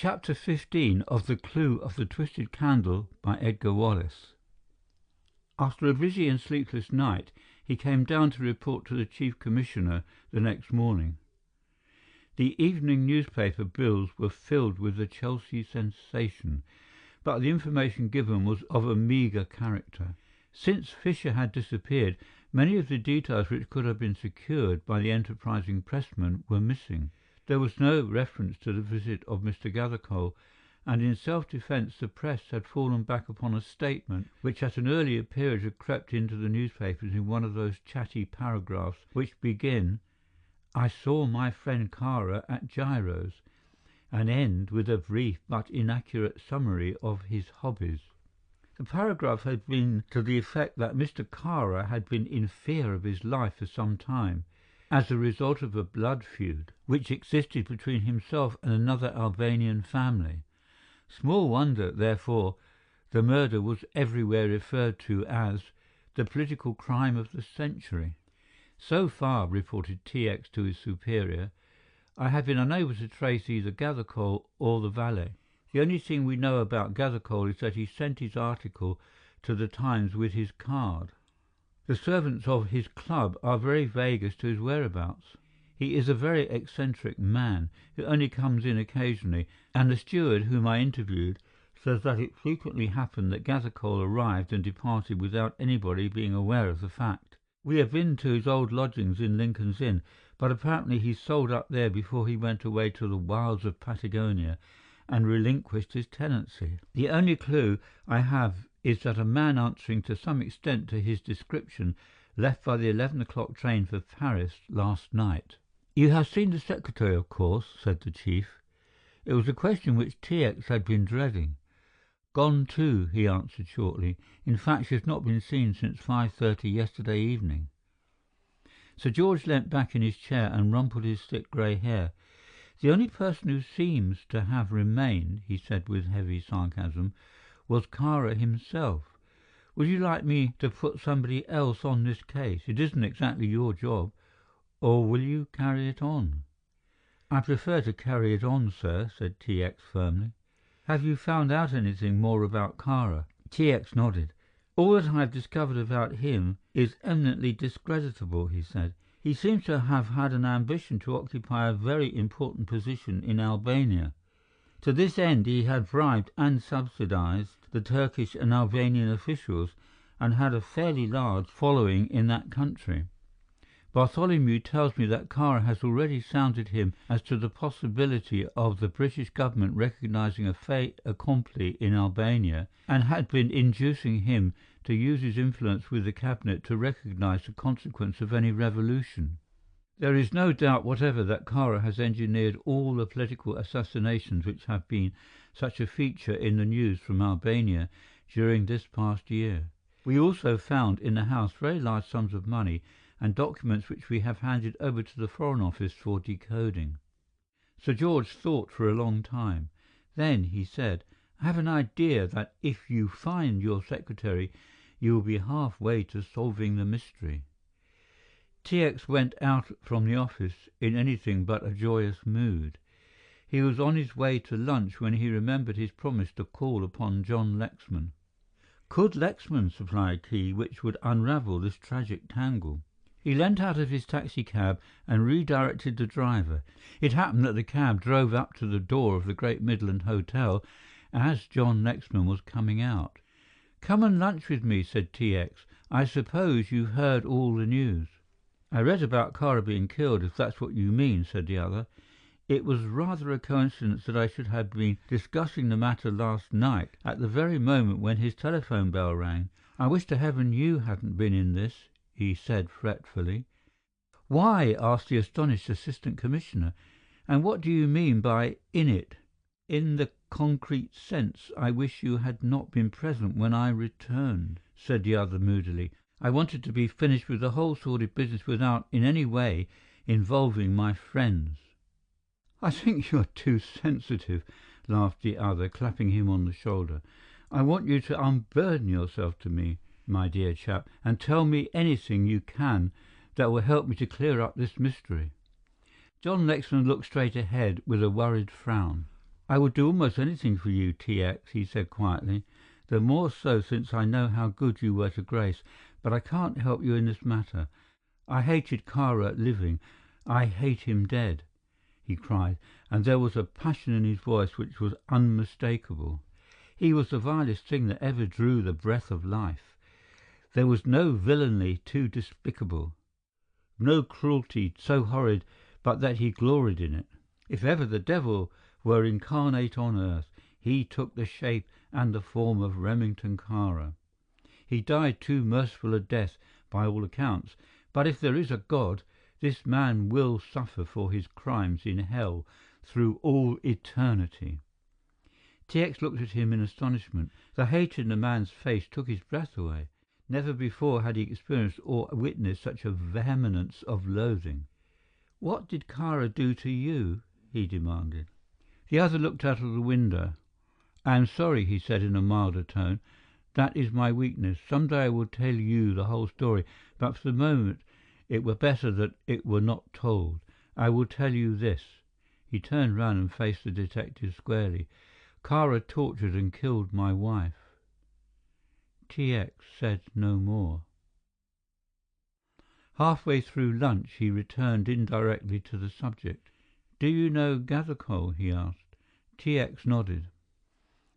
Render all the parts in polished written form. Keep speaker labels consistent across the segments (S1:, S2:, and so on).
S1: Chapter 15 of The Clue of the Twisted Candle by Edgar Wallace. After a busy and sleepless night, he came down to report to the Chief Commissioner the next morning. The evening newspaper bills were filled with the Chelsea sensation, but the information given was of a meagre character. Since Fisher had disappeared, many of the details which could have been secured by the enterprising pressman were missing. There was no reference to the visit of Mr. Gathercole, and in self-defence the press had fallen back upon a statement which at an earlier period had crept into the newspapers in one of those chatty paragraphs which begin, "I saw my friend Kara at Giro's," and end with a brief but inaccurate summary of his hobbies. The paragraph had been to the effect that Mr. Kara had been in fear of his life for some time, as a result of a blood feud which existed between himself and another Albanian family. Small wonder, therefore, the murder was everywhere referred to as the political crime of the century. "So far," reported T.X. to his superior, "I have been unable to trace either Gathercole or the valet. The only thing we know about Gathercole is that he sent his article to the Times with his card. The servants of his club are very vague as to his whereabouts. He is a very eccentric man, who only comes in occasionally, and the steward whom I interviewed says that it frequently happened that Gathercole arrived and departed without anybody being aware of the fact. We have been to his old lodgings in Lincoln's Inn, but apparently he sold up there before he went away to the wilds of Patagonia and relinquished his tenancy. The only clue I have is that a man answering to some extent to his description left by the 11 o'clock train for Paris last night." "You have seen the secretary, of course," said the chief. It was a question which T.X. had been dreading. "Gone too," he answered shortly. "In fact, she has not been seen since 5:30 yesterday evening." Sir George leant back in his chair and rumpled his thick grey hair. "The only person who seems to have remained," he said with heavy sarcasm, "was Kara himself. Would you like me to put somebody else on this case? It isn't exactly your job. Or will you carry it on?" "I prefer to carry it on, sir," said T.X. firmly. "Have you found out anything more about Kara?" T.X. nodded. "All that I have discovered about him is eminently discreditable," he said. "He seems to have had an ambition to occupy a very important position in Albania. To this end he had bribed and subsidized the Turkish and Albanian officials and had a fairly large following in that country. Bartholomew tells me that Kara has already sounded him as to the possibility of the British government recognizing a fait accompli in Albania and had been inducing him to use his influence with the cabinet to recognize the consequence of any revolution. There is no doubt whatever that Kara has engineered all the political assassinations which have been such a feature in the news from Albania during this past year. We also found in the house very large sums of money and documents which we have handed over to the Foreign Office for decoding." Sir George thought for a long time. Then he said, "I have an idea that if you find your secretary, you will be halfway to solving the mystery." T.X. went out from the office in anything but a joyous mood. He was on his way to lunch when he remembered his promise to call upon John Lexman. Could Lexman supply a key which would unravel this tragic tangle? He leant out of his taxicab and redirected the driver. It happened that the cab drove up to the door of the Great Midland Hotel as John Lexman was coming out. "Come and lunch with me," said T.X. "I suppose you've heard all the news." "I read about Kara being killed, if that's what you mean," said the other. "It was rather a coincidence that I should have been discussing the matter last night at the very moment when his telephone bell rang. I wish to heaven you hadn't been in this," he said fretfully. "Why?" asked the astonished Assistant Commissioner. "And what do you mean by 'in it'?" "In the concrete sense, I wish you had not been present when I returned," said the other moodily. "I wanted to be finished with the whole sordid business without in any way involving my friends." "I think you are too sensitive," laughed the other, clapping him on the shoulder. "I want you to unburden yourself to me, my dear chap, and tell me anything you can that will help me to clear up this mystery." John Lexman looked straight ahead with a worried frown. "I would do almost anything for you, T.X.," he said quietly. "The more so since I know how good you were to Grace. But I can't help you in this matter. I hated Kara living. I hate him dead," he cried, and there was a passion in his voice which was unmistakable. "He was the vilest thing that ever drew the breath of life. There was no villainy too despicable, no cruelty so horrid but that he gloried in it. If ever the devil were incarnate on earth, he took the shape and the form of Remington Kara. He died too merciful a death by all accounts, but if there is a God, this man will suffer for his crimes in hell through all eternity." T.X. looked at him in astonishment. The hate in the man's face took his breath away. Never before had he experienced or witnessed such a vehemence of loathing. "What did Kara do to you?" he demanded. The other looked out of the window. "I am sorry," he said in a milder tone. "That is my weakness. Some day I will tell you the whole story, but for the moment it were better that it were not told. I will tell you this." He turned round and faced the detective squarely. "Kara tortured and killed my wife." T.X. said no more. Halfway through lunch he returned indirectly to the subject. "Do you know Gathercole?" he asked. T.X. nodded.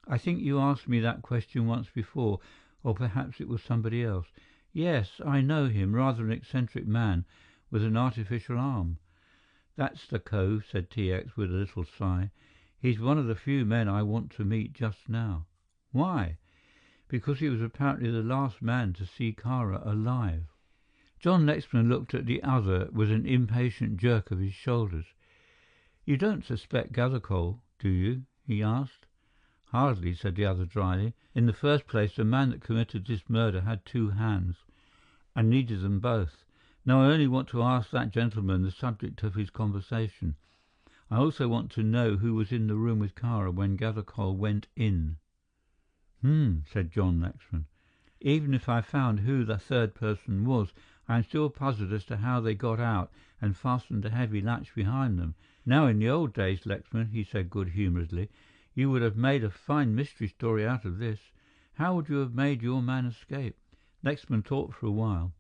S1: "I think you asked me that question once before, or perhaps it was somebody else. Yes, I know him, rather an eccentric man with an artificial arm." "That's the cove," said T.X. with a little sigh. "He's one of the few men I want to meet just now." "Why?" "Because he was apparently the last man to see Kara alive." John Lexman looked at the other with an impatient jerk of his shoulders. "You don't suspect Gathercole, do you?" he asked. "Hardly," said the other dryly. "In the first place, the man that committed this murder had two hands, and needed them both. Now, I only want to ask that gentleman the subject of his conversation. I also want to know who was in the room with Kara when Gathercole went in." Said John Lexman. "Even if I found who the third person was, I am still puzzled as to how they got out and fastened the heavy latch behind them. Now, in the old days, Lexman," he said good-humoredly, "you would have made a fine mystery story out of this. How would you have made your man escape?" Lexman thought for a while.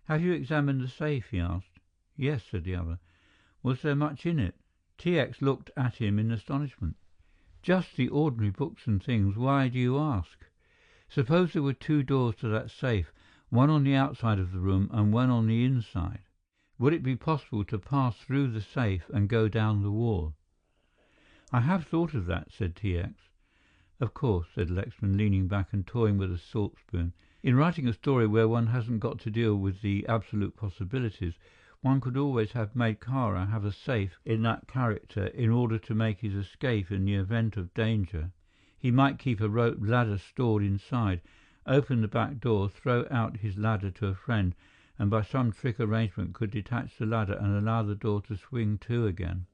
S1: "Have you examined the safe?" he asked. "Yes," said the other. "Was there much in it?" T.X. looked at him in astonishment. "Just the ordinary books and things. Why do you ask?" "Suppose there were two doors to that safe, one on the outside of the room and one on the inside. Would it be possible to pass through the safe and go down the wall?" "I have thought of that," said T.X. "Of course," said Lexman, leaning back and toying with a salt spoon. "In writing a story where one hasn't got to deal with the absolute possibilities, one could always have made Kara have a safe in that character in order to make his escape in the event of danger. He might keep a rope ladder stored inside, open the back door, throw out his ladder to a friend, and by some trick arrangement could detach the ladder and allow the door to swing to again."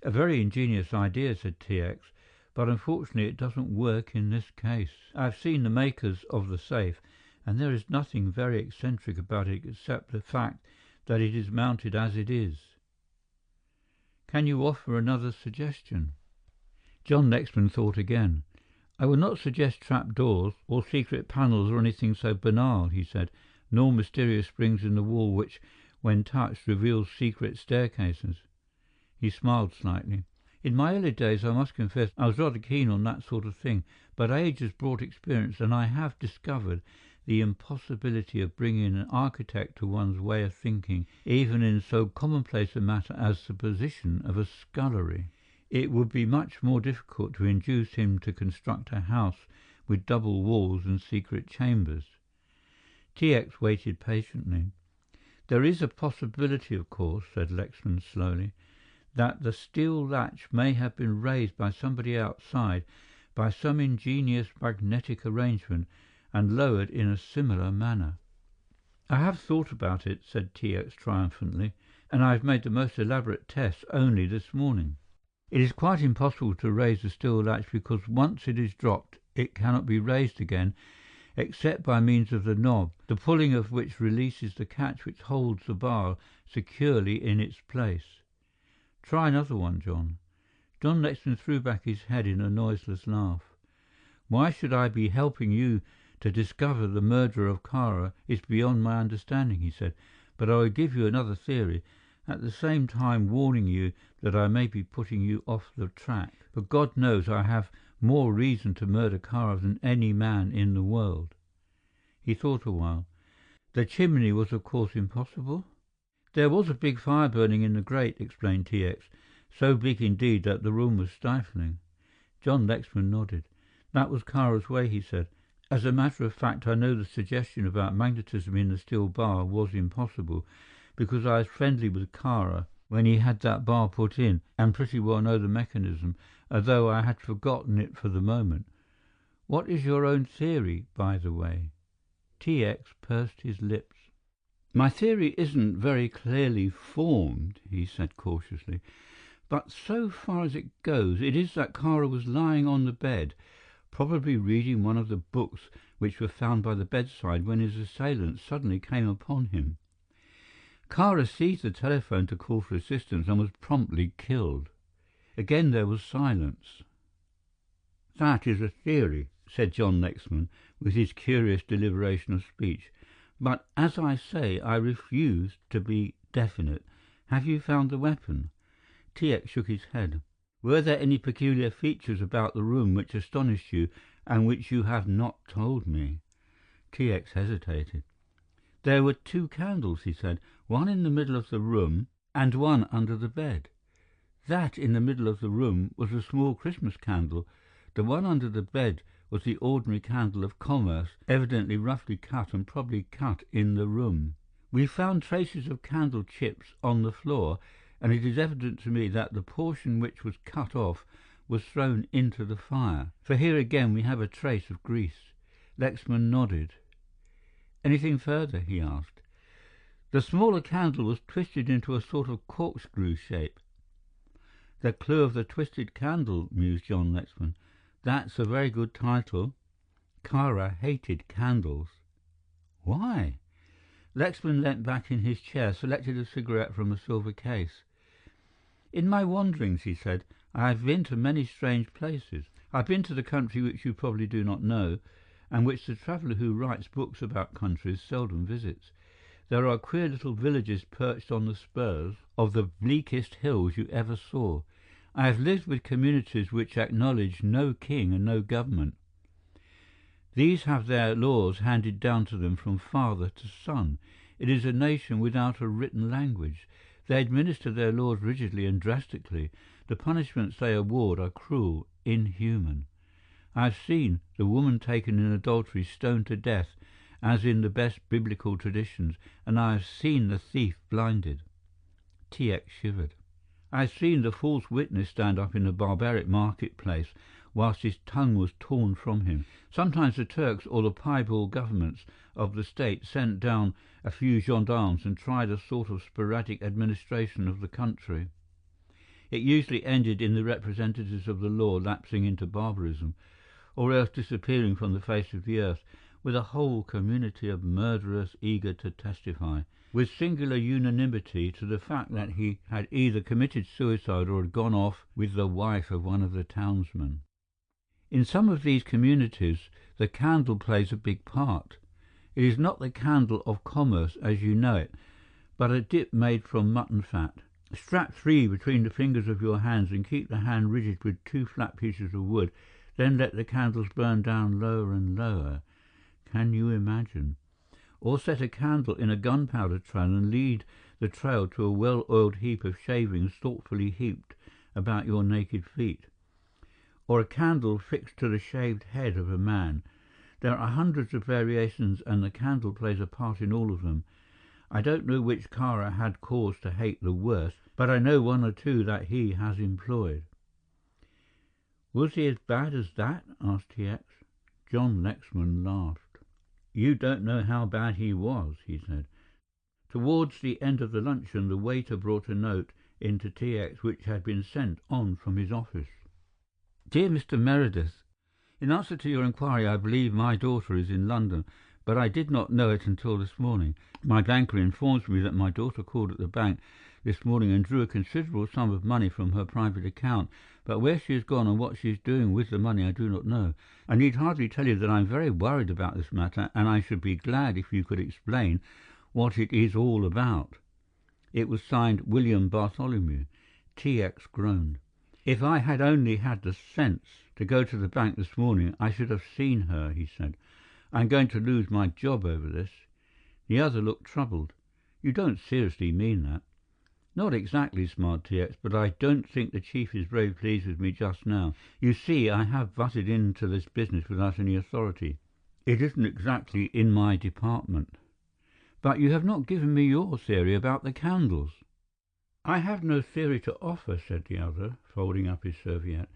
S1: "A very ingenious idea," said T.X., "but unfortunately it doesn't work in this case. I have seen the makers of the safe, and there is nothing very eccentric about it except the fact that it is mounted as it is." "Can you offer another suggestion?" John Lexman thought again. "I will not suggest trapdoors, or secret panels, or anything so banal," he said, "nor mysterious springs in the wall which, when touched, reveal secret staircases." He smiled slightly. "In my early days, I must confess, I was rather keen on that sort of thing, but age has brought experience, and I have discovered the impossibility of bringing an architect to one's way of thinking, even in so commonplace a matter as the position of a scullery. It would be much more difficult to induce him to construct a house with double walls and secret chambers." T.X. waited patiently. "There is a possibility, of course," said Lexman slowly, "that the steel latch may have been raised by somebody outside by some ingenious magnetic arrangement and lowered in a similar manner." "I have thought about it," said T.X. triumphantly, "and I have made the most elaborate tests only this morning. It is quite impossible to raise the steel latch because once it is dropped it cannot be raised again except by means of the knob, the pulling of which releases the catch which holds the bar securely in its place. Try another one, John." John Lexman threw back his head in a noiseless laugh. "Why should I be helping you to discover the murderer of Kara is beyond my understanding," he said. "But I will give you another theory, at the same time warning you that I may be putting you off the track. For God knows I have more reason to murder Kara than any man in the world." He thought a while. "The chimney was of course impossible?" "There was a big fire burning in the grate," explained T.X., "so big indeed that the room was stifling." John Lexman nodded. "That was Kara's way," he said. "As a matter of fact, I know the suggestion about magnetism in the steel bar was impossible, because I was friendly with Kara when he had that bar put in, and pretty well know the mechanism, although I had forgotten it for the moment. What is your own theory, by the way?" T.X. pursed his lips. "My theory isn't very clearly formed," he said cautiously, "but so far as it goes, it is that Kara was lying on the bed, probably reading one of the books which were found by the bedside when his assailant suddenly came upon him. Kara seized the telephone to call for assistance and was promptly killed." Again there was silence. "That is a theory," said John Lexman, with his curious deliberation of speech. "But, as I say, I refuse to be definite. Have you found the weapon?" T.X. shook his head. "Were there any peculiar features about the room which astonished you and which you have not told me?" T.X. hesitated. "There were 2 candles," he said, "one in the middle of the room and one under the bed. That in the middle of the room was a small Christmas candle. The one under the bed was the ordinary candle of commerce, evidently roughly cut and probably cut in the room. We found traces of candle chips on the floor, and it is evident to me that the portion which was cut off was thrown into the fire, for here again we have a trace of grease." Lexman nodded. "Anything further?" he asked. "The smaller candle was twisted into a sort of corkscrew shape." "The Clue of the Twisted Candle," mused John Lexman. "That's a very good title. Kara hated candles." "Why?" Lexman leant back in his chair, selected a cigarette from a silver case. "In my wanderings," he said, "I have been to many strange places. I've been to the country which you probably do not know, and which the traveler who writes books about countries seldom visits. There are queer little villages perched on the spurs of the bleakest hills you ever saw. I have lived with communities which acknowledge no king and no government. These have their laws handed down to them from father to son. It is a nation without a written language. They administer their laws rigidly and drastically. The punishments they award are cruel, inhuman. I have seen the woman taken in adultery stoned to death, as in the best biblical traditions, and I have seen the thief blinded." T.X. shivered. "I have seen the false witness stand up in a barbaric marketplace whilst his tongue was torn from him. Sometimes the Turks or the piebald governments of the state sent down a few gendarmes and tried a sort of sporadic administration of the country. It usually ended in the representatives of the law lapsing into barbarism, or else disappearing from the face of the earth, with a whole community of murderers eager to testify, with singular unanimity, to the fact that he had either committed suicide or had gone off with the wife of one of the townsmen. In some of these communities, the candle plays a big part. It is not the candle of commerce as you know it, but a dip made from mutton fat. Strap 3 between the fingers of your hands and keep the hand rigid with 2 flat pieces of wood, then let the candles burn down lower and lower. Can you imagine? Or set a candle in a gunpowder trail and lead the trail to a well-oiled heap of shavings thoughtfully heaped about your naked feet. Or a candle fixed to the shaved head of a man. There are hundreds of variations, and the candle plays a part in all of them. I don't know which Kara had cause to hate the worst, but I know 1 or 2 that he has employed." "Was he as bad as that?" asked T.X. John Lexman laughed. "You don't know how bad he was," he said. Towards the end of the luncheon, the waiter brought a note in to T.X. which had been sent on from his office. "Dear Mr. Meredith, in answer to your inquiry, I believe my daughter is in London, but I did not know it until this morning. My banker informs me that my daughter called at the bank this morning and drew a considerable sum of money from her private account, but where she has gone and what she is doing with the money I do not know. I need hardly tell you that I am very worried about this matter, and I should be glad if you could explain what it is all about. It was signed William Bartholomew. T.X. groaned. If I had only had the sense to go to the bank this morning, I should have seen her, he said. I am going to lose my job over this. The other looked troubled. You don't seriously mean that? Not exactly, smiled T.X., but I don't think the chief is very pleased with me just now. You see, I have butted into this business without any authority. It isn't exactly in my department. But you have not given me your theory about the candles. I have no theory to offer, said the other, folding up his serviette.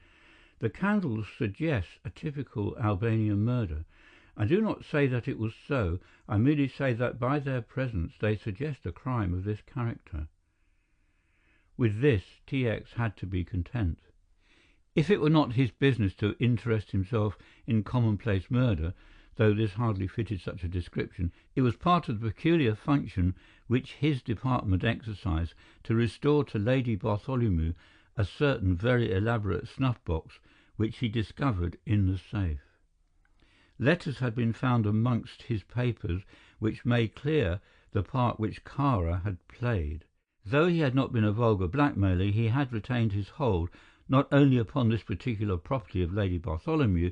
S1: The candles suggest a typical Albanian murder. I do not say that it was so. I merely say that by their presence they suggest a crime of this character. With this, T.X. had to be content. If it were not his business to interest himself in commonplace murder, though this hardly fitted such a description, it was part of the peculiar function which his department exercised to restore to Lady Bartholomew a certain very elaborate snuff-box which he discovered in the safe. Letters had been found amongst his papers which made clear the part which Kara had played. Though he had not been a vulgar blackmailer, he had retained his hold not only upon this particular property of Lady Bartholomew,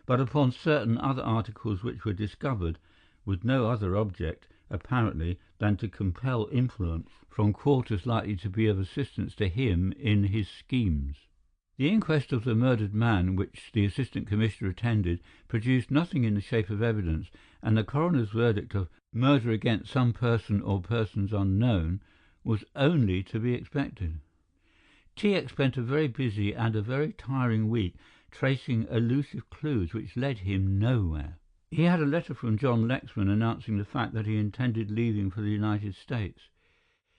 S1: but upon certain other articles which were discovered, with no other object, apparently, than to compel influence from quarters likely to be of assistance to him in his schemes. The inquest of the murdered man, which the Assistant Commissioner attended, produced nothing in the shape of evidence, and the coroner's verdict of murder against some person or persons unknown was only to be expected. T.X. spent a very busy and a very tiring week tracing elusive clues which led him nowhere. He had a letter from John Lexman announcing the fact that he intended leaving for the United States.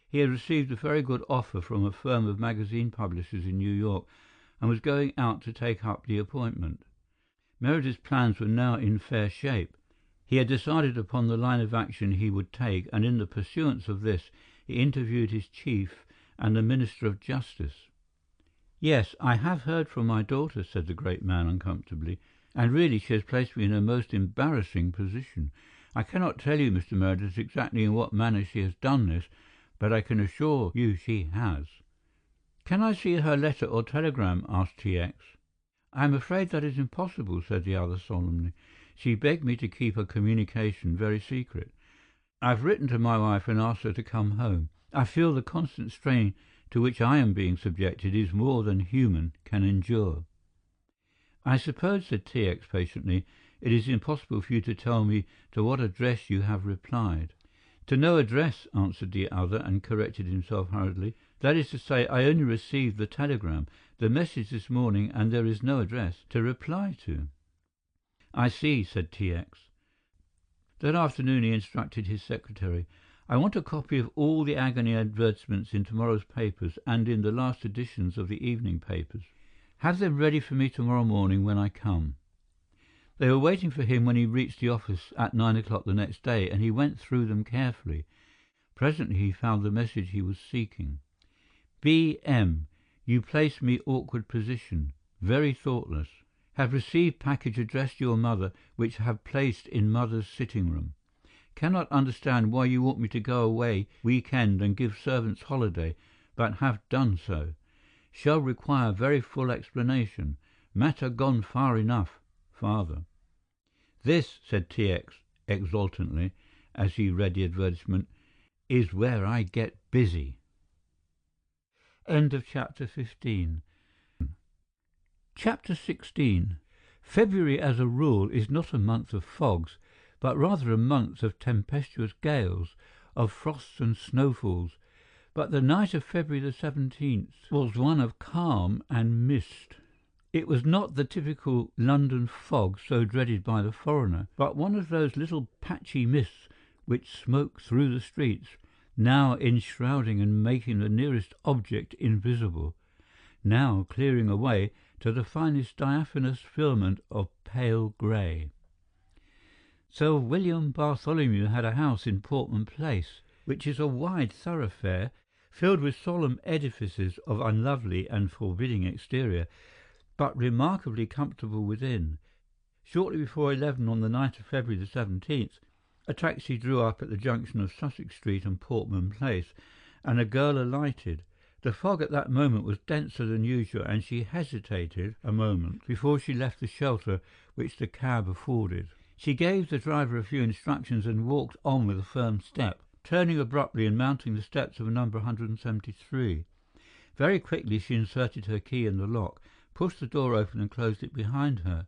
S1: He had received a very good offer from a firm of magazine publishers in New York and was going out to take up the appointment. Meredith's plans were now in fair shape. He had decided upon the line of action he would take, and in the pursuance of this he interviewed his chief and the Minister of Justice. "Yes, I have heard from my daughter," said the great man uncomfortably, "and really she has placed me in a most embarrassing position. I cannot tell you, Mr. Meredith, exactly in what manner she has done this, but I can assure you she has." "Can I see her letter or telegram?" asked T.X. "I am afraid that is impossible," said the other solemnly. "She begged me to keep her communication very secret. I've written to my wife and asked her to come home. I feel the constant strain to which I am being subjected is more than human can endure." "I suppose," said T.X. patiently, "it is impossible for you to tell me to what address you have replied." "To no address," answered the other, and corrected himself hurriedly. "That is to say, I only received the telegram, the message this morning, and there is no address to reply to." "I see," said T.X. That afternoon he instructed his secretary, "I want a copy of all the agony advertisements in tomorrow's papers and in the last editions of the evening papers. Have them ready for me tomorrow morning when I come." They were waiting for him when he reached the office at 9 o'clock the next day, and he went through them carefully. Presently he found the message he was seeking. "B.M. You place me awkward position. Very thoughtless. Have received package addressed to your mother, which have placed in mother's sitting room. Cannot understand why you want me to go away weekend and give servants holiday, but have done so. Shall require very full explanation. Matter gone far enough. Father." "This," said T.X. exultantly, as he read the advertisement, "is where I get busy." End of chapter 15. Chapter 16. February, as a rule, is not a month of fogs, but rather a month of tempestuous gales, of frosts and snowfalls. But the night of February the 17th was one of calm and mist. It was not the typical London fog so dreaded by the foreigner, but one of those little patchy mists which smoke through the streets, now enshrouding and making the nearest object invisible, now clearing away to the finest diaphanous filament of pale grey. Sir William Bartholomew had a house in Portman Place, which is a wide thoroughfare filled with solemn edifices of unlovely and forbidding exterior, but remarkably comfortable within. Shortly before 11 on the night of February the 17th, a taxi drew up at the junction of Sussex Street and Portman Place, and a girl alighted. The fog at that moment was denser than usual, and she hesitated a moment before she left the shelter which the cab afforded. She gave the driver a few instructions and walked on with a firm step, turning abruptly and mounting the steps of number 173. Very quickly she inserted her key in the lock, pushed the door open and closed it behind her.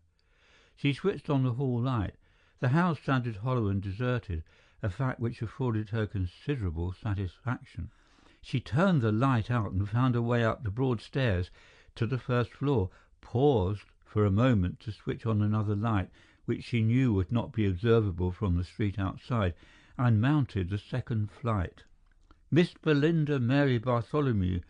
S1: She switched on the hall light. The house sounded hollow and deserted, a fact which afforded her considerable satisfaction. She turned the light out and found her way up the broad stairs to the first floor, paused for a moment to switch on another light, which she knew would not be observable from the street outside, and mounted the second flight. Miss Belinda Mary Bartholomew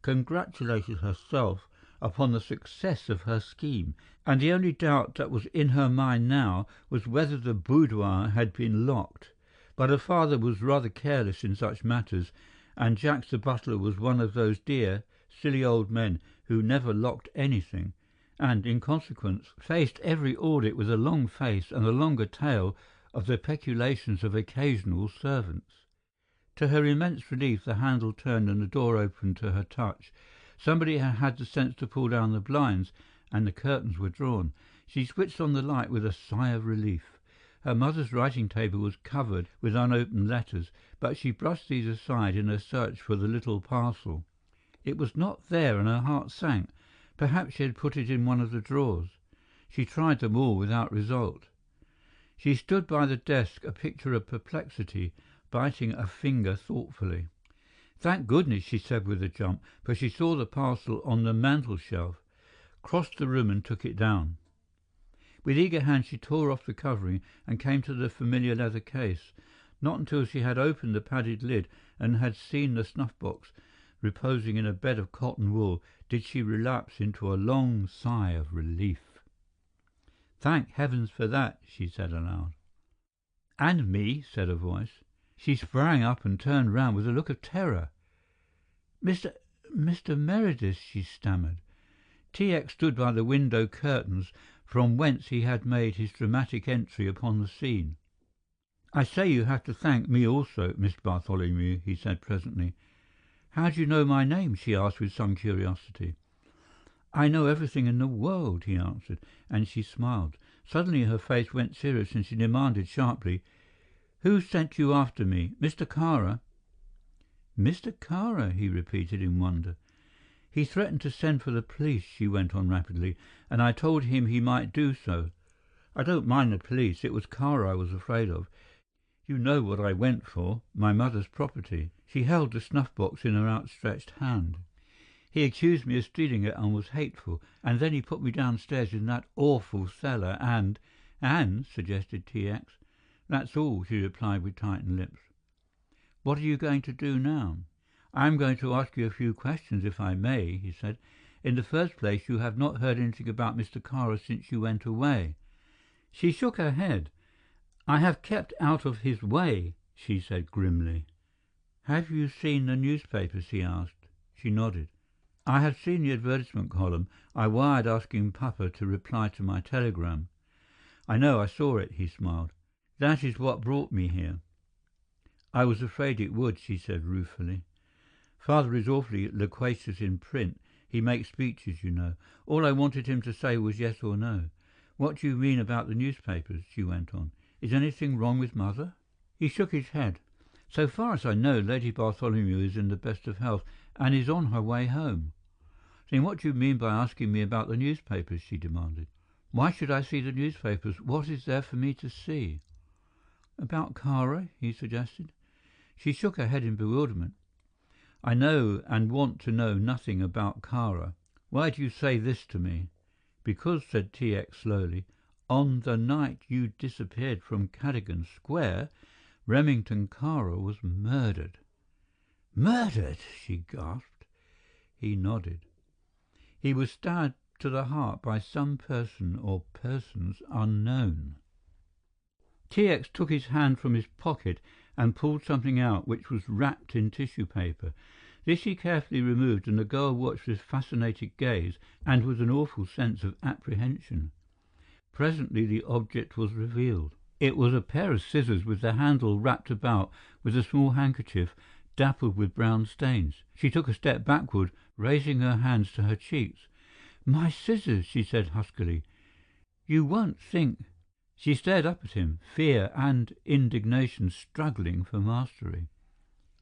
S1: congratulated herself upon the success of her scheme, and the only doubt that was in her mind now was whether the boudoir had been locked. But her father was rather careless in such matters, and Jack the butler was one of those dear, silly old men who never locked anything, and, in consequence, faced every audit with a long face and a longer tail of the peculations of occasional servants. To her immense relief, the handle turned and the door opened to her touch. Somebody had had the sense to pull down the blinds, and the curtains were drawn. She switched on the light with a sigh of relief. Her mother's writing table was covered with unopened letters, but she brushed these aside in her search for the little parcel. It was not there, and her heart sank. Perhaps she had put it in one of the drawers. She tried them all without result. She stood by the desk, a picture of perplexity, biting a finger thoughtfully. "Thank goodness," she said with a jump, for she saw the parcel on the mantel-shelf, crossed the room and took it down. With eager hands she tore off the covering and came to the familiar leather case. Not until she had opened the padded lid and had seen the snuff-box reposing in a bed of cotton wool did she relapse into a long sigh of relief. "Thank heavens for that," she said aloud. "And me," said a voice. She sprang up and turned round with a look of terror. Mr. Meredith," she stammered. T.X. stood by the window curtains from whence he had made his dramatic entry upon the scene. "I say you have to thank me also, Miss Bartholomew," he said presently. "How do you know my name?" she asked with some curiosity. "I know everything in the world," he answered, and she smiled. Suddenly her face went serious and she demanded sharply, "Who sent you after me? Mr. Kara?" "Mr. Kara?" he repeated in wonder. "He threatened to send for the police," she went on rapidly, "and I told him he might do so. I don't mind the police. It was Kara I was afraid of. You know what I went for, my mother's property." She held the snuff-box in her outstretched hand. "He accused me of stealing it and was hateful, and then he put me downstairs in that awful cellar and—" "And?" suggested T.X. "That's all," she replied with tightened lips. "What are you going to do now?" "I am going to ask you a few questions, if I may," he said. "In the first place, you have not heard anything about Mr. Kara since you went away." She shook her head. "I have kept out of his way," she said grimly. "Have you seen the newspapers?" he asked. She nodded. "I have seen the advertisement column. I wired asking Papa to reply to my telegram." "I know, I saw it," he smiled. "That is what brought me here." "I was afraid it would," she said ruefully. "Father is awfully loquacious in print. He makes speeches, you know. All I wanted him to say was yes or no. What do you mean about the newspapers?" she went on. "Is anything wrong with Mother?" He shook his head. "So far as I know, Lady Bartholomew is in the best of health and is on her way home." "Then what do you mean by asking me about the newspapers?" she demanded. "Why should I see the newspapers? What is there for me to see?" "About Kara?" he suggested. She shook her head in bewilderment. "I know and want to know nothing about Kara. Why do you say this to me?" "Because," said T.X. slowly, "on the night you disappeared from Cadogan Square, Remington Kara was murdered." "Murdered!" she gasped. He nodded. "He was stabbed to the heart by some person or persons unknown." T.X. took his hand from his pocket and pulled something out which was wrapped in tissue paper. This he carefully removed, and the girl watched with fascinated gaze and with an awful sense of apprehension. Presently the object was revealed. It was a pair of scissors with the handle wrapped about with a small handkerchief dappled with brown stains. She took a step backward, raising her hands to her cheeks. "My scissors," she said huskily. "You won't think—" She stared up at him, fear and indignation struggling for mastery.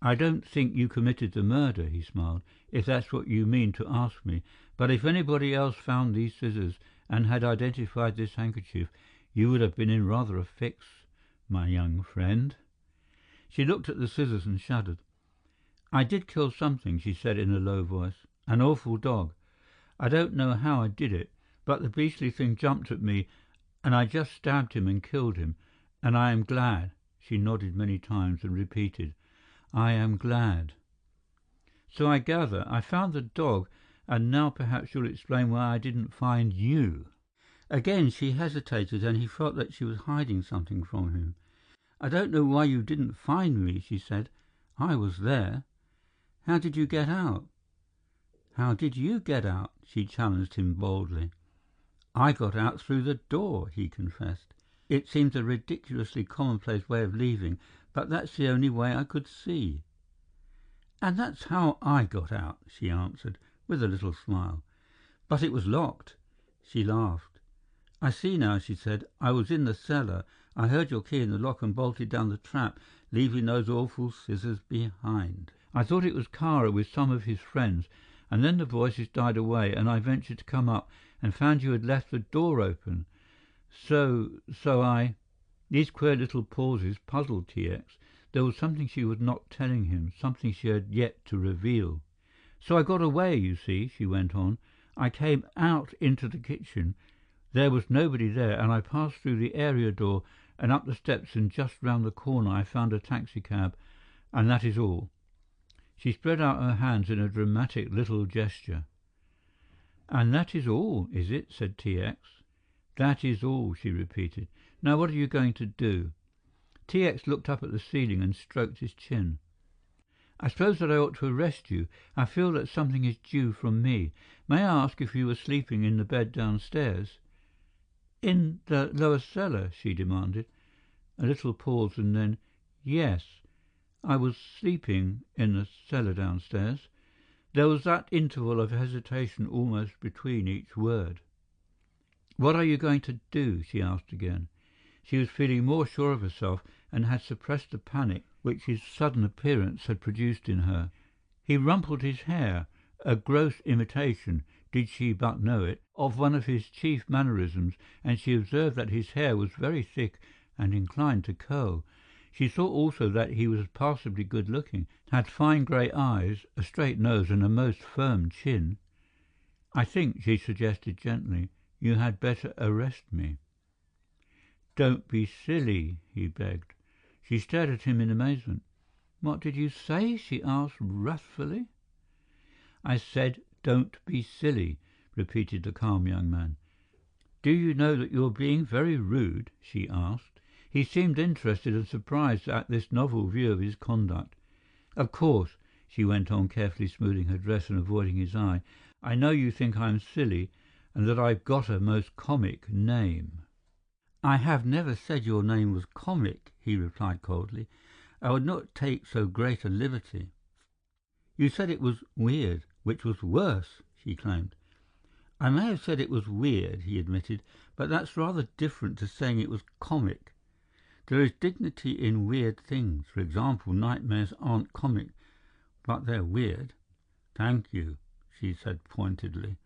S1: "I don't think you committed the murder," he smiled, "if that's what you mean to ask me. But if anybody else found these scissors and had identified this handkerchief, you would have been in rather a fix, my young friend." She looked at the scissors and shuddered. "I did kill something," she said in a low voice. "An awful dog. I don't know how I did it, but the beastly thing jumped at me, and I just stabbed him and killed him. And I am glad." She nodded many times and repeated, "I am glad." "So I gather. I found the dog, and now perhaps you'll explain why I didn't find you." Again she hesitated, and he felt that she was hiding something from him. "I don't know why you didn't find me," she said. "I was there. How did you get out?" "How did you get out?" she challenged him boldly. "I got out through the door," he confessed. "It seems a ridiculously commonplace way of leaving, but that's the only way I could see." "And that's how I got out," she answered, with a little smile. "But it was locked." She laughed. "I see now," she said. "I was in the cellar. I heard your key in the lock and bolted down the trap, leaving those awful scissors behind. I thought it was Kara with some of his friends, and then the voices died away, and I ventured to come up and found you had left the door open. So I—" These queer little pauses puzzled T.X. There was something she was not telling him, something she had yet to reveal. "So I got away, you see," she went on. "I came out into the kitchen. There was nobody there, and I passed through the area door and up the steps, and just round the corner I found a taxicab, and that is all." She spread out her hands in a dramatic little gesture. "And that is all, is it?" said T.X. "That is all," she repeated. "Now what are you going to do?" T.X. looked up at the ceiling and stroked his chin. "I suppose that I ought to arrest you. I feel that something is due from me. May I ask if you were sleeping in the bed downstairs?" "In the lower cellar?" she demanded. A little pause and then, "Yes, I was sleeping in the cellar downstairs." There was that interval of hesitation almost between each word. "What are you going to do?" she asked again. She was feeling more sure of herself and had suppressed the panic which his sudden appearance had produced in her. He rumpled his hair, a gross imitation, did she but know it, of one of his chief mannerisms, and she observed that his hair was very thick and inclined to curl. She saw also that he was passably good-looking, had fine grey eyes, a straight nose and a most firm chin. "I think," she suggested gently, "you had better arrest me." "Don't be silly," he begged. She stared at him in amazement. "What did you say?" she asked wrathfully. "I said, don't be silly," repeated the calm young man. "Do you know that you're being very rude?" she asked. He seemed interested and surprised at this novel view of his conduct. "Of course," she went on, carefully smoothing her dress and avoiding his eye, "I know you think I'm silly and that I've got a most comic name." "I have never said your name was comic," he replied coldly. "I would not take so great a liberty." "You said it was weird, which was worse," she claimed. "I may have said it was weird," he admitted, "but that's rather different to saying it was comic. There is dignity in weird things. For example, nightmares aren't comic, but they're weird." "Thank you," she said pointedly.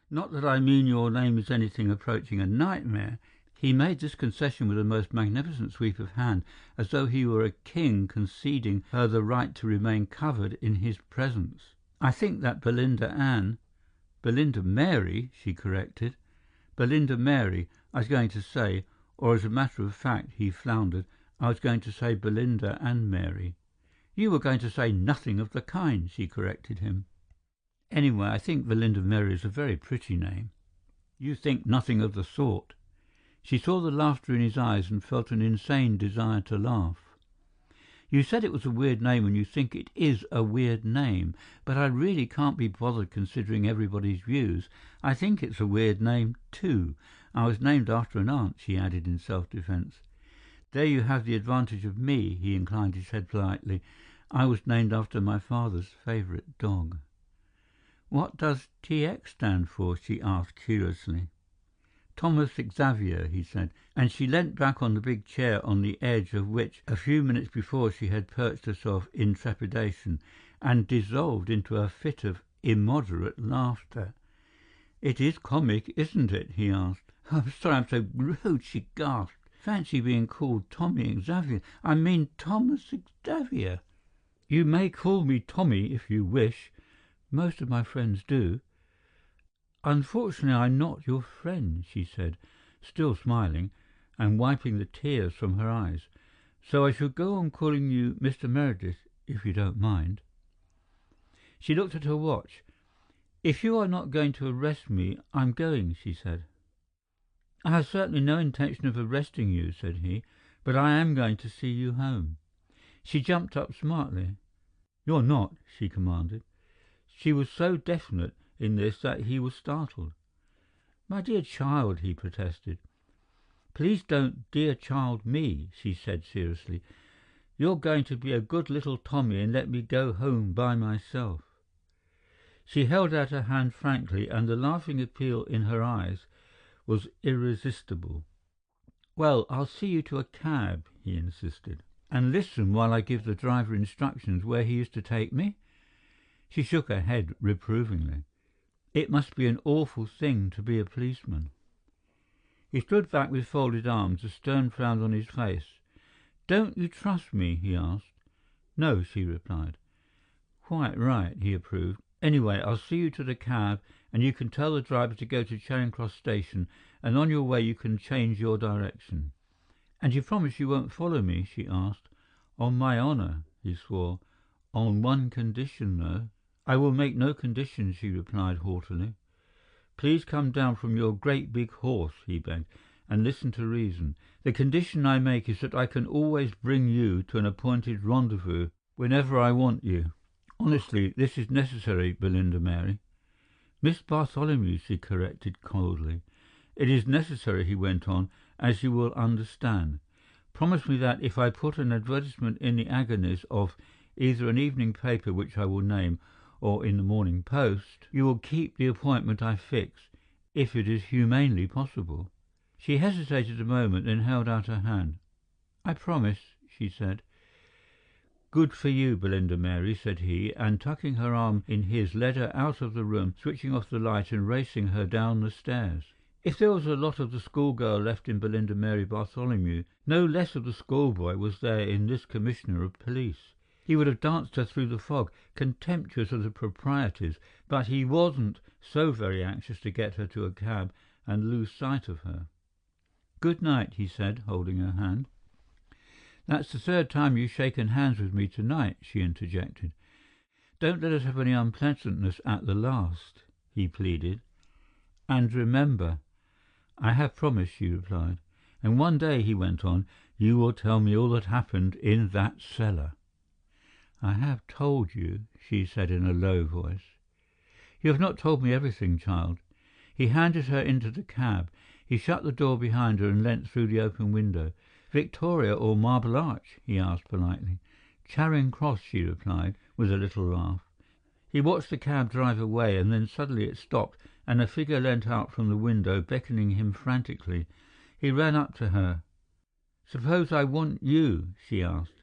S1: "Not that I mean your name is anything approaching a nightmare." He made this concession with a most magnificent sweep of hand, as though he were a king conceding her the right to remain covered in his presence. "I think that Belinda Mary," she corrected. "Belinda Mary, I was going to say, or as a matter of fact," he floundered, "I was going to say Belinda and Mary." "You were going to say nothing of the kind," she corrected him. "Anyway, I think Belinda Mary is a very pretty name." "You think nothing of the sort." She saw the laughter in his eyes and felt an insane desire to laugh. "You said it was a weird name and you think it is a weird name, but I really can't be bothered considering everybody's views. I think it's a weird name, too. I was named after an aunt," she added in self-defense. "There you have the advantage of me," he inclined his head politely. "I was named after my father's favorite dog." "What does TX stand for?" she asked curiously. "Thomas Xavier," he said, and she leant back on the big chair on the edge of which a few minutes before she had perched herself in trepidation, and dissolved into a fit of immoderate laughter. "It is comic, isn't it?" he asked. "I'm sorry I'm so rude," she gasped. "Fancy being called Tommy Xavier. I mean Thomas Xavier." "You may call me Tommy if you wish. Most of my friends do." "Unfortunately, I'm not your friend," she said, still smiling, and wiping the tears from her eyes. "So I shall go on calling you Mr. Meredith, if you don't mind." She looked at her watch. "If you are not going to arrest me, I'm going," she said. "I have certainly no intention of arresting you," said he, "but I am going to see you home." She jumped up smartly. "You're not," she commanded. She was so definite in this that he was startled. "My dear child," he protested. "Please don't dear child me," she said seriously. "You're going to be a good little Tommy and let me go home by myself." She held out her hand frankly, and the laughing appeal in her eyes was irresistible. "Well, I'll see you to a cab," he insisted. "And listen while I give the driver instructions where he is to take me?" She shook her head reprovingly. It must be an awful thing to be a policeman. He stood back with folded arms, a stern frown on his face. "Don't you trust me?" he asked. "No," she replied. "Quite right," he approved. "Anyway, I'll see you to the cab, and you can tell the driver to go to Charing Cross Station, and on your way you can change your direction." "And you promise you won't follow me?" she asked. "On my honor," he swore. "On one condition, though." "I will make no conditions," she replied haughtily. "Please come down from your great big horse," he begged, "and listen to reason. The condition I make is that I can always bring you to an appointed rendezvous whenever I want you. Honestly, this is necessary, Belinda Mary." "Miss Bartholomew," she corrected coldly. "It is necessary," he went on, "as you will understand. Promise me that if I put an advertisement in the agonies of either an evening paper which I will name, or in the Morning Post, you will keep the appointment I fix, if it is humanly possible." She hesitated a moment, then held out her hand. "I promise," she said. "Good for you, Belinda Mary," said he, and tucking her arm in his led her out of the room, switching off the light and racing her down the stairs. If there was a lot of the schoolgirl left in Belinda Mary Bartholomew, no less of the schoolboy was there in this commissioner of police. He would have danced her through the fog, contemptuous of the proprieties, but he wasn't so very anxious to get her to a cab and lose sight of her. "Good night," he said, holding her hand. "That's the third time you've shaken hands with me tonight," she interjected. "Don't let us have any unpleasantness at the last," he pleaded. "And remember—" "I have promised," she replied. "And one day," he went on, "you will tell me all that happened in that cellar." "I have told you," she said in a low voice. "You have not told me everything, child." He handed her into the cab. He shut the door behind her and leant through the open window. "Victoria or Marble Arch?" he asked politely. "Charing Cross," she replied, with a little laugh. He watched the cab drive away, and then suddenly it stopped, and a figure leant out from the window, beckoning him frantically. He ran up to her. "Suppose I want you?" she asked.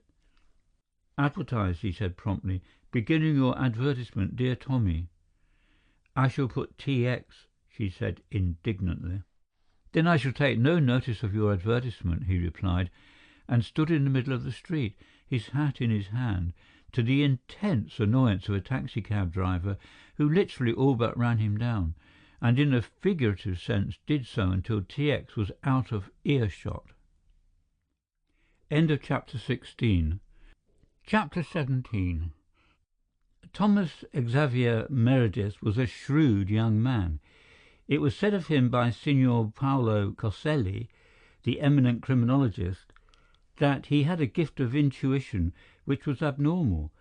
S1: "Advertise," he said promptly. "Beginning your advertisement, dear Tommy." "I shall put TX," she said indignantly. "Then I shall take no notice of your advertisement," he replied, and stood in the middle of the street, his hat in his hand, to the intense annoyance of a taxicab driver who literally all but ran him down, and in a figurative sense did so until TX was out of earshot. End of chapter 16. Chapter 17. Thomas Xavier Meredith was a shrewd young man. It was said of him by Signor Paolo Coselli the eminent criminologist, that he had a gift of intuition which was abnormal.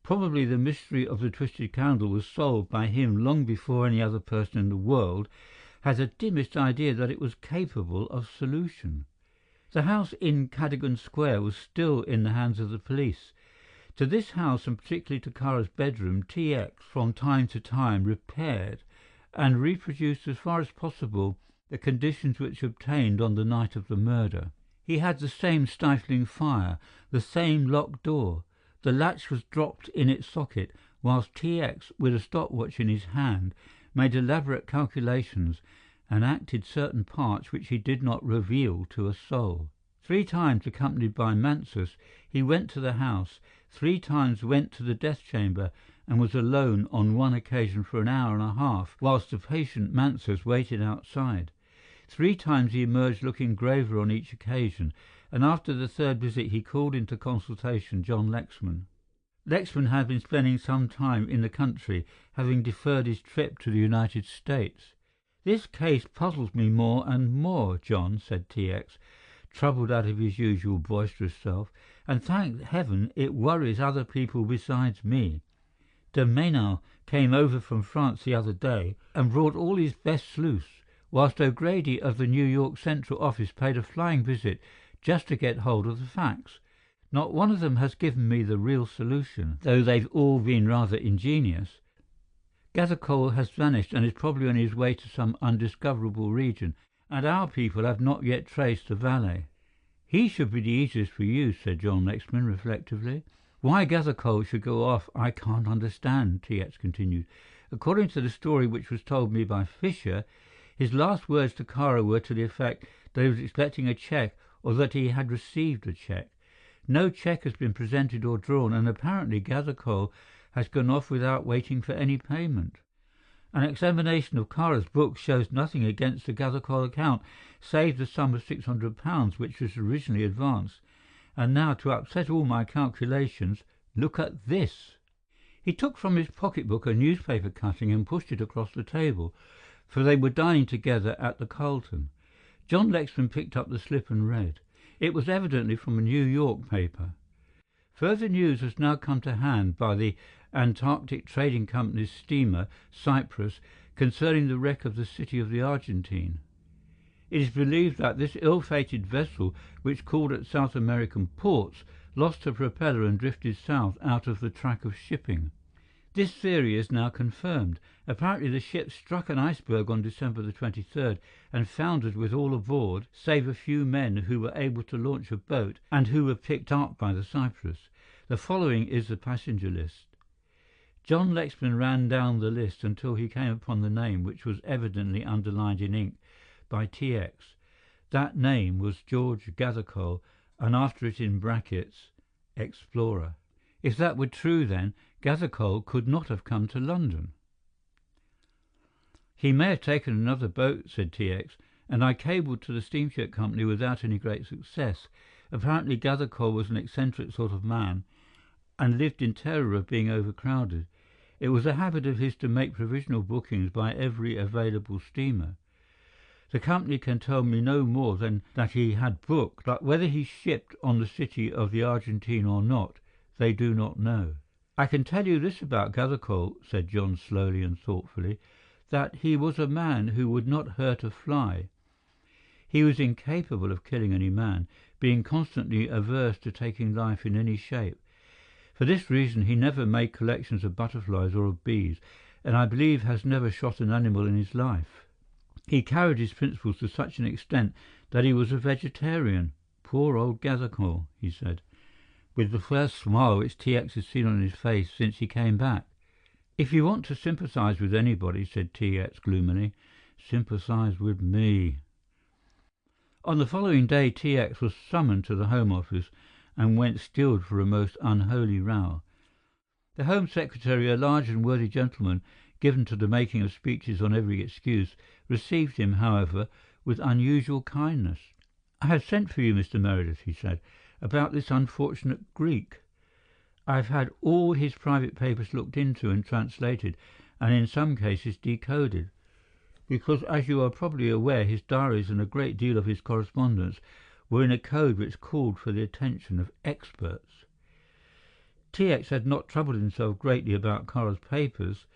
S1: Probably the mystery of the twisted candle was solved by him long before any other person in the world had the dimmest idea that it was capable of solution. The house in Cadogan Square was still in the hands of the police. To this house, and particularly to Kara's bedroom, T.X. from time to time repaired and reproduced as far as possible the conditions which obtained on the night of the murder. He had the same stifling fire, the same locked door. The latch was dropped in its socket, whilst T.X., with a stopwatch in his hand, made elaborate calculations and acted certain parts which he did not reveal to a soul. 3 times, accompanied by Mansus, he went to the house, 3 times went to the death chamber, and was alone on one occasion for an hour and a half, whilst the patient Mansus waited outside. 3 times he emerged looking graver on each occasion, and after the 3rd visit he called into consultation John Lexman. Lexman had been spending some time in the country, having deferred his trip to the United States. "This case puzzles me more and more, John," said T.X., troubled out of his usual boisterous self, "and thank heaven it worries other people besides me. De Menal came over from France the other day and brought all his best sleuths, whilst O'Grady of the New York Central Office paid a flying visit just to get hold of the facts. Not one of them has given me the real solution, though they've all been rather ingenious. Gathercole has vanished and is probably on his way to some undiscoverable region, and our people have not yet traced the valet." "He should be the easiest for you," said John Lexman reflectively. "Why Gathercole should go off I can't understand," T.X. continued. "According to the story which was told me by Fisher, his last words to Kara were to the effect that he was expecting a cheque or that he had received a cheque. No cheque has been presented or drawn, and apparently Gathercole has gone off without waiting for any payment. An examination of Kara's books shows nothing against the Gathercole account, save the sum of £600 which was originally advanced. And now, to upset all my calculations, look at this." He took from his pocketbook a newspaper cutting and pushed it across the table, for they were dining together at the Carlton. John Lexman picked up the slip and read. It was evidently from a New York paper. "Further news has now come to hand by the Antarctic Trading Company's steamer, Cyprus, concerning the wreck of the City of the Argentine. It is believed that this ill-fated vessel, which called at South American ports, lost her propeller and drifted south out of the track of shipping. This theory is now confirmed. Apparently the ship struck an iceberg on December the 23rd and foundered with all aboard, save a few men who were able to launch a boat and who were picked up by the Cyprus. The following is the passenger list." John Lexman ran down the list until he came upon the name, which was evidently underlined in ink by T.X. That name was George Gathercole, and after it in brackets, Explorer. If that were true, then Gathercole could not have come to London. "He may have taken another boat," said T.X., "and I cabled to the steamship company without any great success. Apparently Gathercole was an eccentric sort of man and lived in terror of being overcrowded. It was a habit of his to make provisional bookings by every available steamer. The company can tell me no more than that he had booked, but whether he shipped on the City of the Argentine or not, they do not know. I can tell you this about Gathercole," said John slowly and thoughtfully, "that he was a man who would not hurt a fly. He was incapable of killing any man, being constantly averse to taking life in any shape. For this reason he never made collections of butterflies or of bees, and I believe has never shot an animal in his life. He carried his principles to such an extent that he was a vegetarian. Poor old Gathercole," he said, with the first smile which T.X. had seen on his face since he came back. "If you want to sympathize with anybody," said T.X. gloomily, "sympathize with me." On the following day T.X. was summoned to the Home Office and went stilled for a most unholy row. The Home Secretary, a large and worthy gentleman, given to the making of speeches on every excuse, received him, however, with unusual kindness. "I have sent for you, Mr. Meredith," he said, "about this unfortunate Greek. I have had all his private papers looked into and translated, and in some cases decoded. because, as you are probably aware, his diaries and a great deal of his correspondence were in a code which called for the attention of experts. T.X. had not troubled himself greatly about Kara's papers,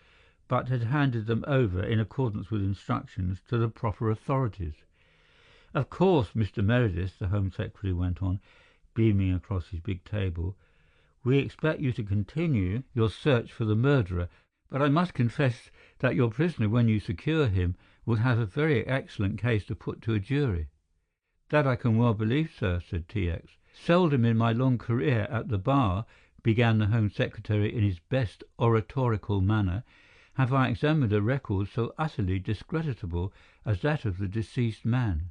S1: but had handed them over, in accordance with instructions, to the proper authorities. "Of course, Mr. Meredith," the Home Secretary went on, beaming across his big table, "we expect you to continue your search for the murderer, but I must confess that your prisoner, when you secure him, will have a very excellent case to put to a jury." "That I can well believe, sir," said T.X. "Seldom in my long career at the bar," began the Home Secretary in his best oratorical manner, "have I examined a record so utterly discreditable as that of the deceased man."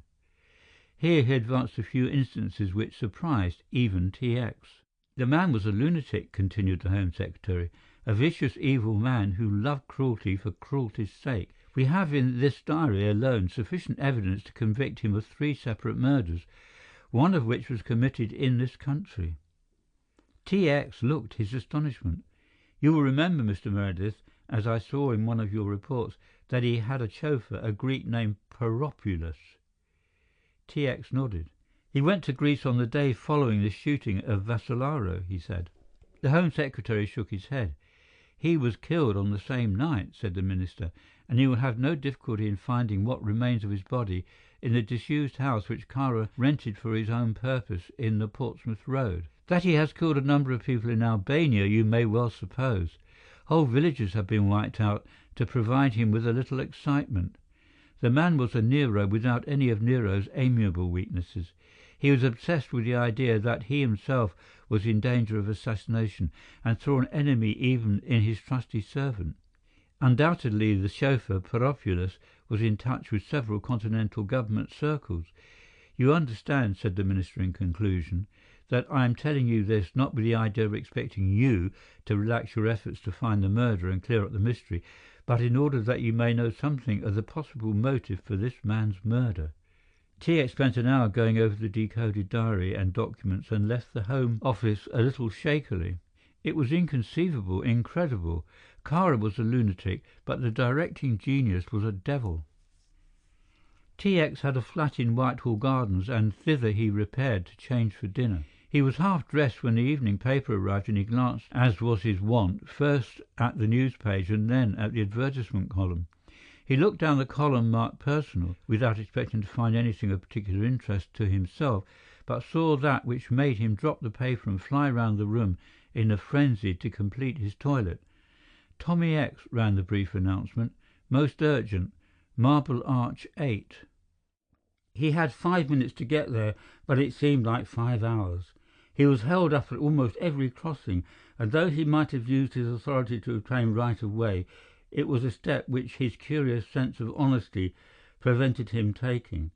S1: Here he advanced a few instances which surprised even T.X. "The man was a lunatic," continued the Home Secretary, "a vicious, evil man who loved cruelty for cruelty's sake. We have in this diary alone sufficient evidence to convict him of 3 separate murders, one of which was committed in this country." T.X. looked his astonishment. "You will remember, Mr. Meredith, as I saw in one of your reports, that he had a chauffeur, a Greek named Peropulus." T.X. nodded. "He went to Greece on the day following the shooting of Vassalaro," he said. The Home Secretary shook his head. "He was killed on the same night," said the Minister, "and you will have no difficulty in finding what remains of his body in the disused house which Kara rented for his own purpose in the Portsmouth Road. That he has killed a number of people in Albania you may well suppose. Whole villages have been wiped out to provide him with a little excitement. The man was a Nero without any of Nero's amiable weaknesses. He was obsessed with the idea that he himself was in danger of assassination and saw an enemy even in his trusty servant. Undoubtedly the chauffeur, Peropulus, was in touch with several continental government circles. You understand," said the Minister in conclusion, "that I am telling you this not with the idea of expecting you to relax your efforts to find the murderer and clear up the mystery, but in order that you may know something of the possible motive for this man's murder." T.X. spent an hour going over the decoded diary and documents and left the Home Office a little shakily. It was inconceivable, incredible. Kara was a lunatic, but the directing genius was a devil. T.X. had a flat in Whitehall Gardens, and thither he repaired to change for dinner. He was half dressed when the evening paper arrived, and he glanced, as was his wont, first at the news page and then at the advertisement column. He looked down the column marked "Personal," without expecting to find anything of particular interest to himself, but saw that which made him drop the paper and fly round the room in a frenzy to complete his toilet. "Tommy X," ran the brief announcement. "Most urgent. Marble Arch 8. He had 5 minutes to get there, but it seemed like 5 hours. He was held up at almost every crossing, and though he might have used his authority to obtain right of way, it was a step which his curious sense of honesty prevented him taking.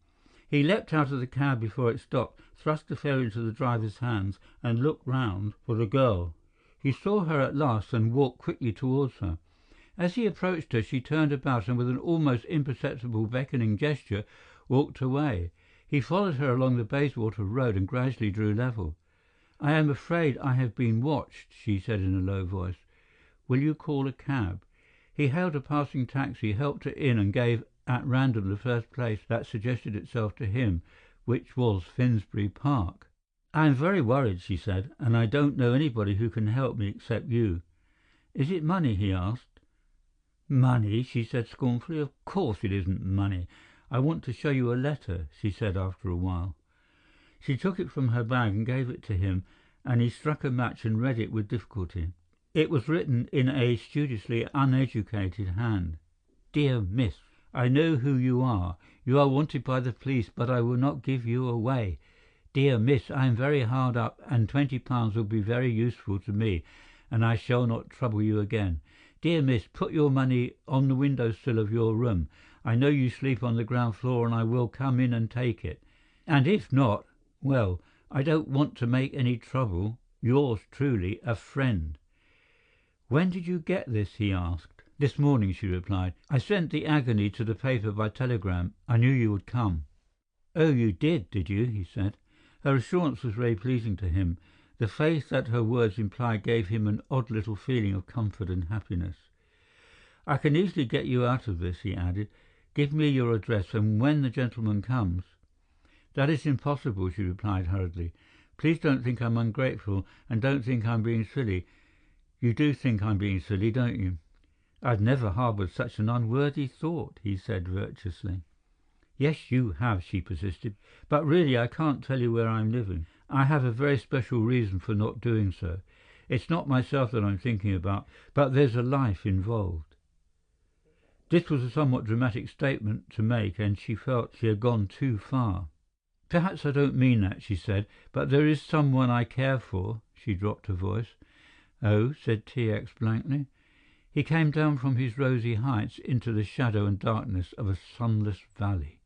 S1: He leapt out of the cab before it stopped, thrust the fare into the driver's hands, and looked round for the girl. He saw her at last and walked quickly towards her. As he approached her, she turned about and with an almost imperceptible beckoning gesture walked away. He followed her along the Bayswater Road and gradually drew level. "I am afraid I have been watched," she said in a low voice. "Will you call a cab?" He hailed a passing taxi, helped her in and gave at random the first place that suggested itself to him, which was Finsbury Park. "I am very worried," she said, "and I don't know anybody who can help me except you." "Is it money?" he asked. "Money?" she said scornfully. "Of course it isn't money. I want to show you a letter," she said after a while. She took it from her bag and gave it to him, and he struck a match and read it with difficulty. It was written in a studiously uneducated hand. "Dear Miss, I know who you are. You are wanted by the police, but I will not give you away. Dear Miss, I am very hard up, and £20 will be very useful to me, and I shall not trouble you again. Dear Miss, put your money on the window-sill of your room. I know you sleep on the ground floor, and I will come in and take it. And if not, well, I don't want to make any trouble. Yours truly, a friend." "When did you get this?" he asked. "This morning," she replied. "I sent the agony to the paper by telegram. I knew you would come." "Oh, you did you?" he said. Her assurance was very pleasing to him. The faith that her words implied gave him an odd little feeling of comfort and happiness. "I can easily get you out of this," he added. Give me your address, and when the gentleman comes—" "That is impossible," she replied hurriedly. "Please don't think I'm ungrateful, and don't think I'm being silly. You do think I'm being silly, don't you?" "I've never harboured such an unworthy thought," he said virtuously. "Yes, you have," she persisted. "But really I can't tell you where I'm living. I have a very special reason for not doing so. It's not myself that I'm thinking about, but there's a life involved." This was a somewhat dramatic statement to make, and she felt she had gone too far. "Perhaps I don't mean that," she said, "but there is someone I care for." She dropped her voice. "Oh," said T.X. blankly. He came down from his rosy heights into the shadow and darkness of a sunless valley.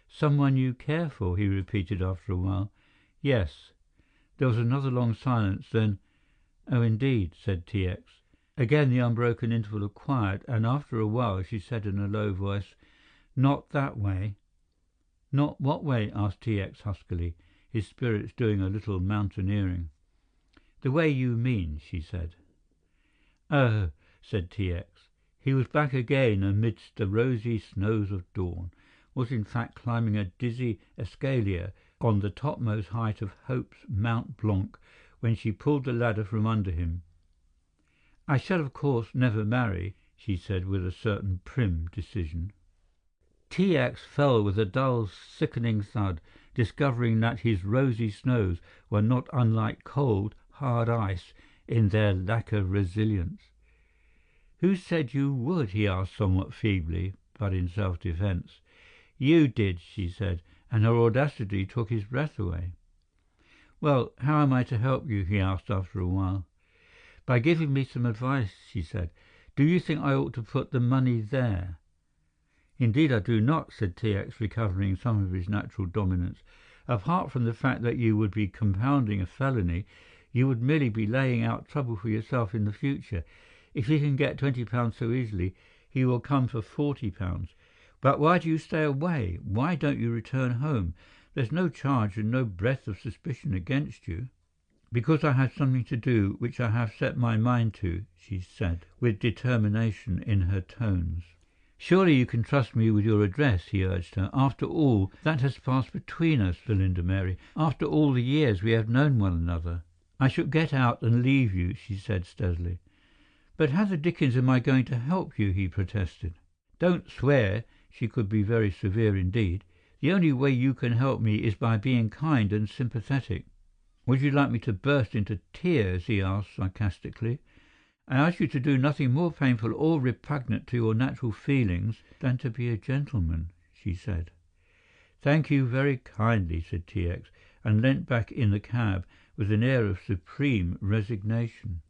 S1: "Someone you care for," he repeated after a while. "Yes." There was another long silence, then, "Oh, indeed," said T.X. Again the unbroken interval of quiet, and after a while she said in a low voice, "Not that way." "Not what way?" asked T.X. huskily, his spirits doing a little mountaineering. "The way you mean," she said. "Oh," said T.X. He was back again amidst the rosy snows of dawn, was in fact climbing a dizzy escalier on the topmost height of Hope's Mont Blanc when she pulled the ladder from under him. "I shall of course never marry," she said with a certain prim decision. T.X. fell with a dull, sickening thud, discovering that his rosy snows were not unlike cold, hard ice in their lack of resilience. "Who said you would?" he asked somewhat feebly, but in self-defense. "You did," she said, and her audacity took his breath away. "Well, how am I to help you?" he asked after a while. "By giving me some advice," she said. "Do you think I ought to put the money there?" "Indeed I do not," said T.X., recovering some of his natural dominance. "Apart from the fact that you would be compounding a felony, you would merely be laying out trouble for yourself in the future. If he can get £20 so easily, he will come for £40. But why do you stay away? Why don't you return home? There's no charge and no breath of suspicion against you." "Because I have something to do which I have set my mind to," she said, with determination in her tones. "Surely you can trust me with your address," he urged her. "After all that has passed between us, Belinda Mary, after all the years we have known one another." "I shall get out and leave you," she said steadily. "But how the dickens am I going to help you?" he protested. "Don't swear." She could be very severe indeed. "The only way you can help me is by being kind and sympathetic." "Would you like me to burst into tears?" he asked sarcastically. "I ask you to do nothing more painful or repugnant to your natural feelings than to be a gentleman," she said. "Thank you very kindly," said T.X., and leant back in the cab with an air of supreme resignation.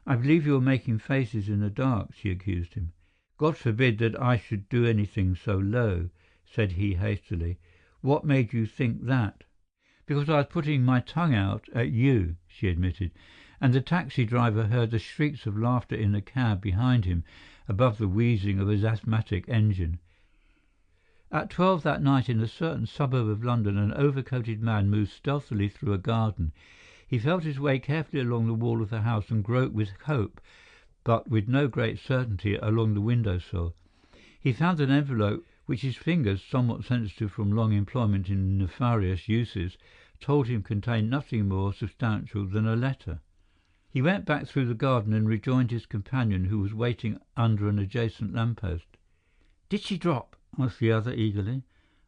S1: "I believe you are making faces in the dark," she accused him. "God forbid that I should do anything so low," said he hastily. "What made you think that?" "Because I was putting my tongue out at you," she admitted, and the taxi driver heard the shrieks of laughter in the cab behind him above the wheezing of his asthmatic engine. At 12 that night in a certain suburb of London an overcoated man moved stealthily through a garden. He felt his way carefully along the wall of the house and groped with hope, but with no great certainty, along the window-sill. He found an envelope which his fingers, somewhat sensitive from long employment in nefarious uses, told him contained nothing more substantial than a letter. He went back through the garden and rejoined his companion, who was waiting under an adjacent lamp-post. "Did she drop?" asked the other eagerly.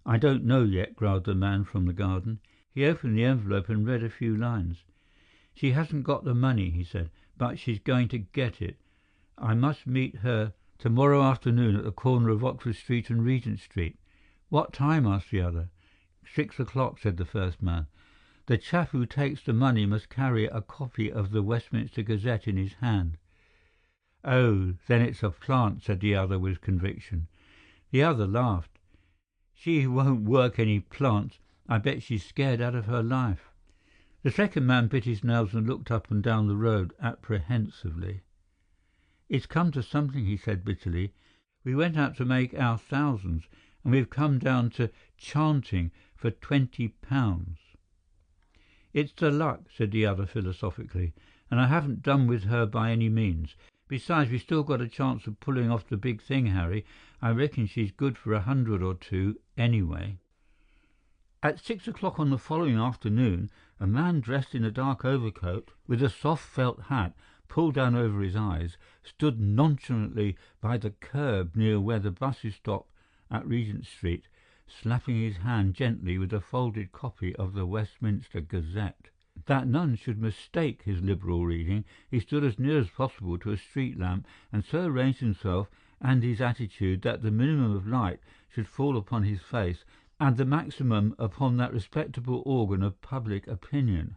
S1: "I don't know yet," growled the man from the garden. He opened the envelope and read a few lines. "She hasn't got the money," he said, "but she's going to get it. I must meet her tomorrow afternoon at the corner of Oxford Street and Regent Street." "What time?" asked the other. 6 o'clock," said the first man. "The chap who takes the money must carry a copy of the Westminster Gazette in his hand." "Oh, then it's a plant," said the other with conviction. The other laughed. "She won't work any plants. I bet she's scared out of her life." The second man bit his nails and looked up and down the road apprehensively. "It's come to something," he said bitterly. "We went out to make our thousands, and we've come down to chanting for £20. "It's the luck," said the other philosophically, "and I haven't done with her by any means. Besides, we still got a chance of pulling off the big thing, Harry. I reckon she's good for 100 or two, anyway." At 6 o'clock on the following afternoon, a man dressed in a dark overcoat, with a soft felt hat pulled down over his eyes, stood nonchalantly by the curb near where the buses stopped at Regent Street, slapping his hand gently with a folded copy of the Westminster Gazette. That none should mistake his liberal reading, he stood as near as possible to a street lamp, and so arranged himself and his attitude that the minimum of light should fall upon his face, and the maximum upon that respectable organ of public opinion.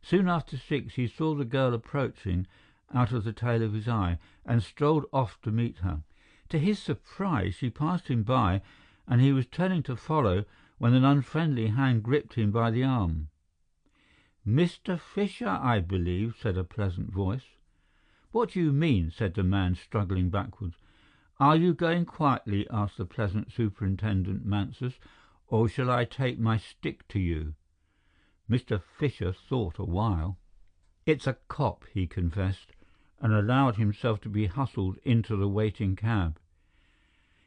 S1: Soon after 6 he saw the girl approaching out of the tail of his eye, and strolled off to meet her. To his surprise she passed him by, and he was turning to follow when an unfriendly hand gripped him by the arm. "Mr. Fisher, I believe," said a pleasant voice. "What do you mean?" said the man, struggling backwards. "Are you going quietly?" asked the pleasant Superintendent Mansus, "or shall I take my stick to you?" Mr. Fisher thought a while. "It's a cop," he confessed, and allowed himself to be hustled into the waiting cab.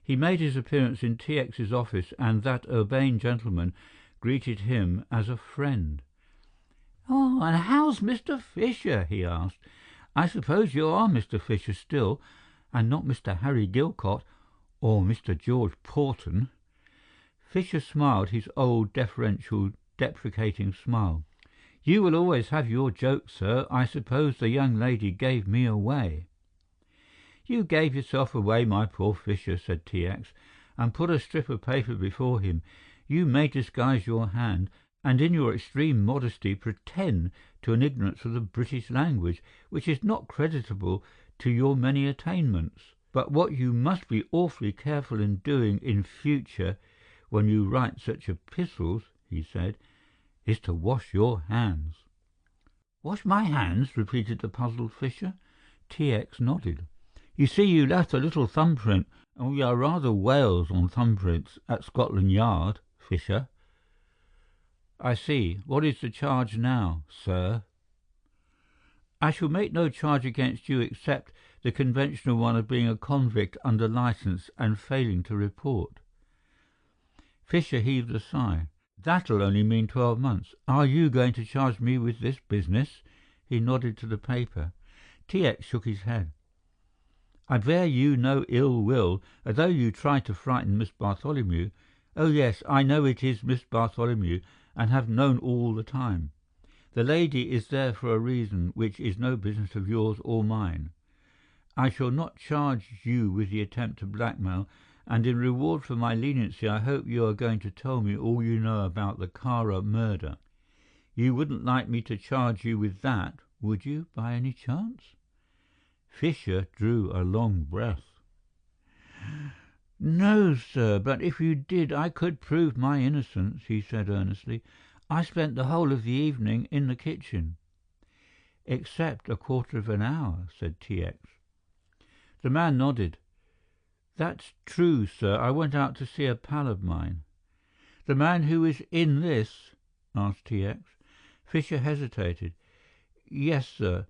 S1: He made his appearance in T.X.'s office, and that urbane gentleman greeted him as a friend. "Oh, and how's Mr. Fisher?" he asked. "I suppose you are Mr. Fisher still, and not Mr. Harry Gilcott or Mr. George Porton." Fisher smiled his old deferential, deprecating smile. "You will always have your joke, sir. I suppose the young lady gave me away." "You gave yourself away, my poor Fisher," said T.X., and put a strip of paper before him. "You may disguise your hand, and in your extreme modesty pretend to an ignorance of the British language, which is not creditable to your many attainments. But what you must be awfully careful in doing in future, when you write such epistles," he said, "is to wash your hands." "Wash my hands?" repeated the puzzled Fisher. T.X. nodded. "You see, you left a little thumbprint, and we are rather whales on thumbprints at Scotland Yard, Fisher." "I see. What is the charge now, sir?" "I shall make no charge against you except the conventional one of being a convict under licence and failing to report." Fisher heaved a sigh. "That'll only mean 12 months. Are you going to charge me with this business?" He nodded to the paper. T.X. shook his head. "I bear you no ill will, although you tried to frighten Miss Bartholomew. Oh, yes, I know it is Miss Bartholomew, and have known all the time. The lady is there for a reason which is no business of yours or mine. I shall not charge you with the attempt to blackmail, and in reward for my leniency I hope you are going to tell me all you know about the Kara murder. You wouldn't like me to charge you with that, would you, by any chance?" Fisher drew a long breath. "No, sir, but if you did I could prove my innocence," he said earnestly. "I spent the whole of the evening in the kitchen." "Except a quarter of an hour," said T.X. The man nodded. "That's true, sir. I went out to see a pal of mine." "The man who is in this?" asked T.X. Fisher hesitated. "Yes, sir.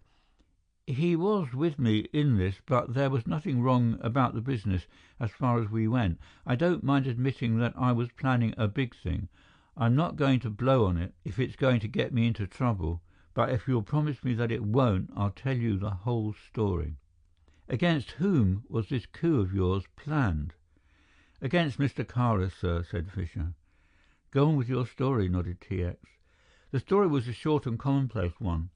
S1: He was with me in this, but there was nothing wrong about the business as far as we went. I don't mind admitting that I was planning a big thing. I'm not going to blow on it if it's going to get me into trouble, but if you'll promise me that it won't, I'll tell you the whole story." "Against whom was this coup of yours planned?" "Against Mr. Kara, sir," said Fisher. "Go on with your story," nodded T.X. The story was a short and commonplace one.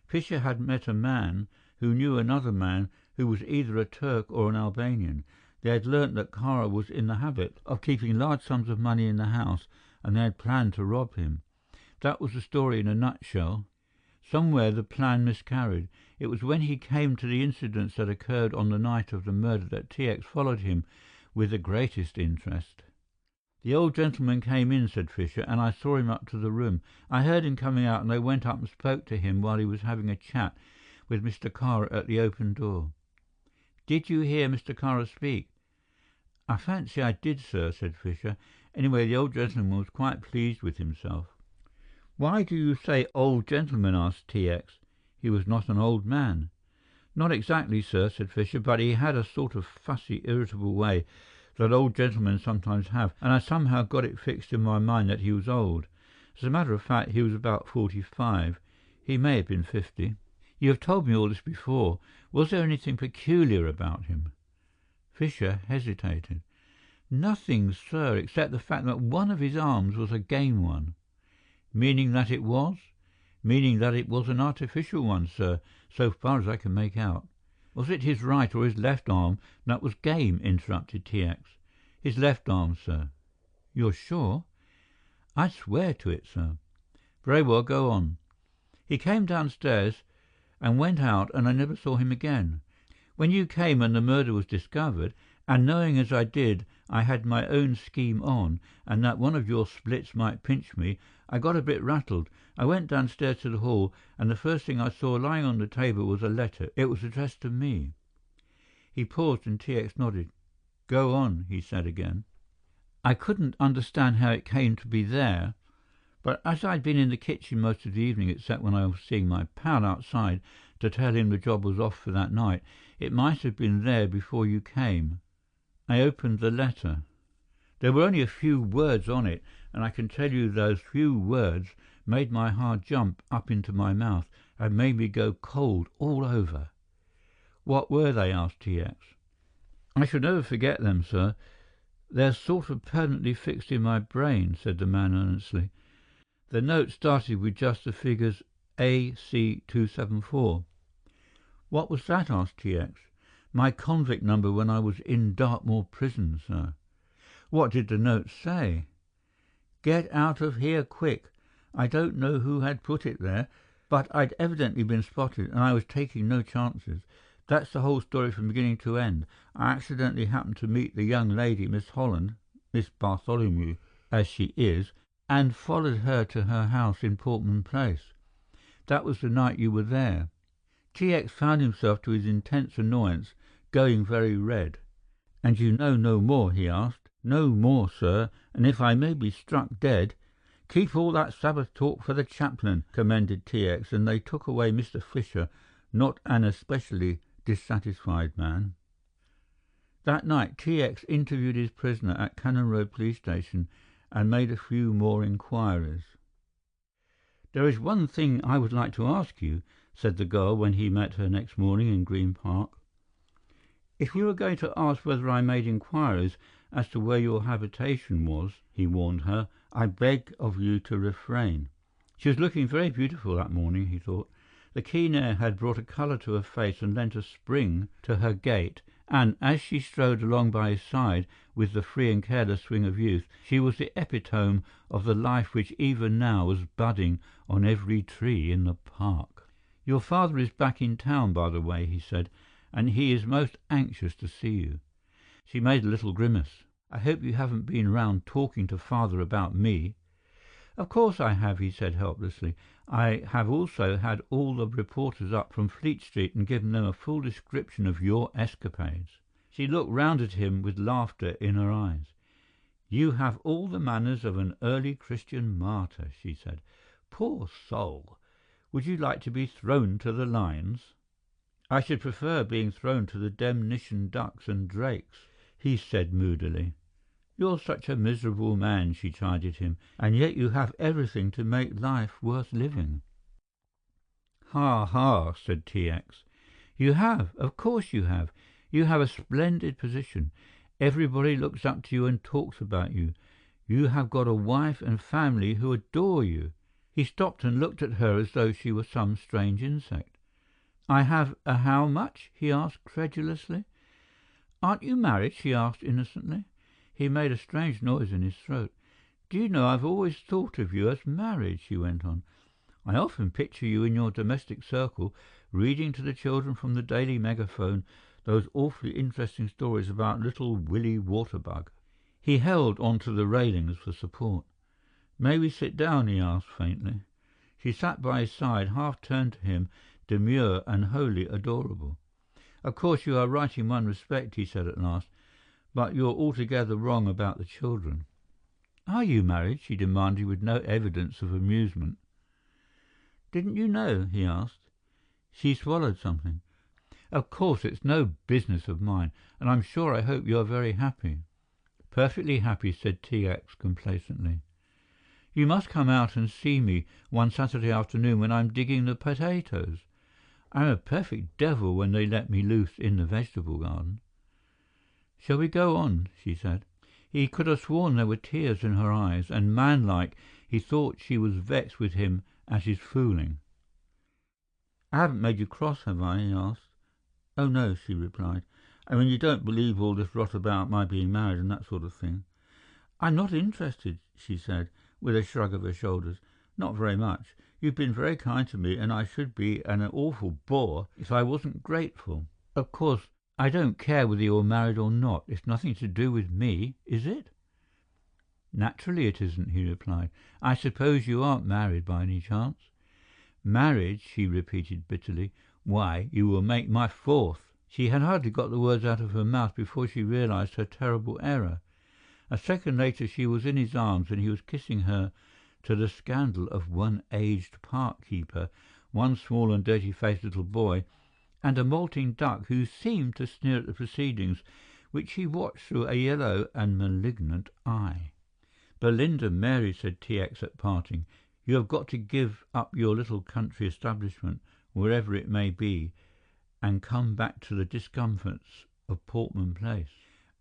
S1: Fisher had met a man who knew another man who was either a Turk or an Albanian. They had learnt that Kara was in the habit of keeping large sums of money in the house, and they had planned to rob him. That was the story in a nutshell. Somewhere the plan miscarried. It was when he came to the incidents that occurred on the night of the murder that T.X. followed him with the greatest interest. "The old gentleman came in," said Fisher, "and I saw him up to the room. I heard him coming out, and I went up and spoke to him while he was having a chat with Mr. Kara at the open door." "Did you hear Mr. Kara speak?" "I fancy I did, sir," said Fisher. "Anyway, the old gentleman was quite pleased with himself." "Why do you say old gentleman?" asked T.X. "He was not an old man." "Not exactly, sir," said Fisher, "but he had a sort of fussy, irritable way that old gentlemen sometimes have, and I somehow got it fixed in my mind that he was old. As a matter of fact, he was about 45. He may have been 50. You have told me all this before. Was there anything peculiar about him?" Fisher hesitated. "Nothing, sir, except the fact that one of his arms was a game one." "Meaning that it was?" "Meaning that it was an artificial one, sir, so far as I can make out." "Was it his right or his left arm that was game?" interrupted T.X. "His left arm, sir." "You're sure?" "I'd swear to it, sir." "Very well, go on." "He came downstairs and went out, and I never saw him again. When you came and the murder was discovered, and knowing as I did I had my own scheme on, and that one of your splits might pinch me, I got a bit rattled. I went downstairs to the hall, and the first thing I saw lying on the table was a letter. It was addressed to me." He paused and T.X. nodded. "Go on," he said again. "I couldn't understand how it came to be there, but as I'd been in the kitchen most of the evening except when I was seeing my pal outside to tell him the job was off for that night, it might have been there before you came. I opened the letter. There were only a few words on it, and I can tell you those few words made my heart jump up into my mouth and made me go cold all over." "What were they?" asked T.X. "I shall never forget them, sir. They're sort of permanently fixed in my brain," said the man earnestly. "The note started with just the figures AC274. "What was that?" asked T.X. "My convict number when I was in Dartmoor prison, sir." "What did the note say?" "Get out of here quick." I don't know who had put it there, but I'd evidently been spotted, and I was taking no chances. That's the whole story from beginning to end. I accidentally happened to meet the young lady, Miss Holland, Miss Bartholomew, as she is, and followed her to her house in Portman Place. That was the night you were there." T.X. found himself, to his intense annoyance, going very red. "And you know no more?" he asked. "No more, sir, and if I may be struck dead—" "Keep all that Sabbath talk for the chaplain," commended T.X., and they took away Mr. Fisher, not an especially dissatisfied man. That night T.X. interviewed his prisoner at Cannon Road Police Station and made a few more inquiries. "There is one thing I would like to ask you," said the girl when he met her next morning in Green Park. "If you are going to ask whether I made inquiries as to where your habitation was," he warned her, "I beg of you to refrain." She was looking very beautiful that morning, he thought. The keen air had brought a colour to her face and lent a spring to her gait, and as she strode along by his side with the free and careless swing of youth, she was the epitome of the life which even now was budding on every tree in the park. "Your father is back in town, by the way," he said, "and he is most anxious to see you." She made a little grimace. "I hope you haven't been round talking to father about me." "Of course I have," he said helplessly. "I have also had all the reporters up from Fleet Street and given them a full description of your escapades." She looked round at him with laughter in her eyes. "You have all the manners of an early Christian martyr," she said. "Poor soul! Would you like to be thrown to the lions?" "I should prefer being thrown to the demnition ducks and drakes," he said moodily. "You're such a miserable man," she chided him, "and yet you have everything to make life worth living." "Ha, ha," said T.X. "You have, of course you have. You have a splendid position. Everybody looks up to you and talks about you. You have got a wife and family who adore you." He stopped and looked at her as though she were some strange insect. "I have a how much?" he asked credulously. "Aren't you married?" she asked innocently. He made a strange noise in his throat. "Do you know, I've always thought of you as married," she went on. "I often picture you in your domestic circle, reading to the children from the Daily Megaphone those awfully interesting stories about little Willie Waterbug." He held on to the railings for support. "May we sit down?" he asked faintly. She sat by his side, half turned to him, demure and wholly adorable. "Of course you are right in one respect," he said at last, "but you're altogether wrong about the children." "Are you married?" she demanded with no evidence of amusement. "Didn't you know?" he asked. She swallowed something. Of course, it's no business of mine, and I'm sure I hope you're very happy." "Perfectly happy," said T.X. complacently. "You must come out and see me one Saturday afternoon when I'm digging the potatoes. I'm a perfect devil when they let me loose in the vegetable garden." "Shall we go on?" she said. He could have sworn there were tears in her eyes, and manlike, he thought she was vexed with him at his fooling. "I haven't made you cross, have I?" he asked. "Oh, no," she replied. "I mean, you don't believe all this rot about my being married and that sort of thing?" "I'm not interested," she said, with a shrug of her shoulders. "Not very much. You've been very kind to me, and I should be an awful bore if I wasn't grateful. Of course, I don't care whether you're married or not. It's nothing to do with me, is it?" "Naturally it isn't," he replied. "I suppose you aren't married by any chance?" "Married," she repeated bitterly. "Why, you will make my fourth." She had hardly got the words out of her mouth before she realized her terrible error. A second later she was in his arms and he was kissing her, to the scandal of one aged park keeper, one small and dirty-faced little boy, and a molting duck who seemed to sneer at the proceedings, which he watched through a yellow and malignant eye. "Belinda Mary," said T.X. at parting, "you have got to give up your little country establishment, wherever it may be, and come back to the discomforts of Portman Place."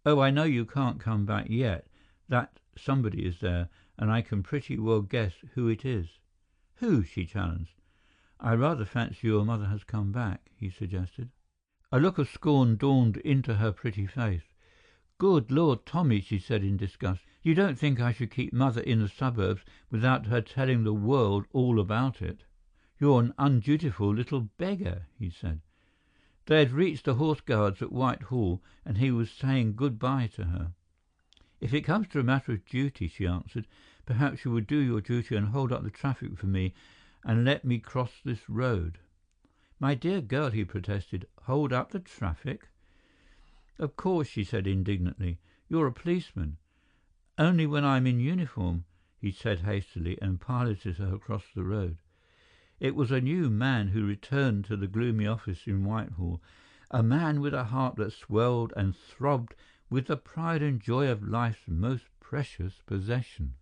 S1: "Oh, I know you can't come back yet. That somebody is there, and I can pretty well guess who it is." "Who?" she challenged. "I rather fancy your mother has come back," he suggested. A look of scorn dawned into her pretty face. "Good Lord, Tommy," she said in disgust, "you don't think I should keep mother in the suburbs without her telling the world all about it?" "You're an undutiful little beggar," he said. They had reached the Horse Guards at Whitehall, and he was saying good-bye to her. "If it comes to a matter of duty," she answered, "perhaps you would do your duty and hold up the traffic for me and let me cross this road." "My dear girl," he protested, "hold up the traffic?" "Of course," she said indignantly. "You're a policeman." "Only when I'm in uniform," he said hastily, and piloted her across the road. It was a new man who returned to the gloomy office in Whitehall, a man with a heart that swelled and throbbed with the pride and joy of life's most precious possession.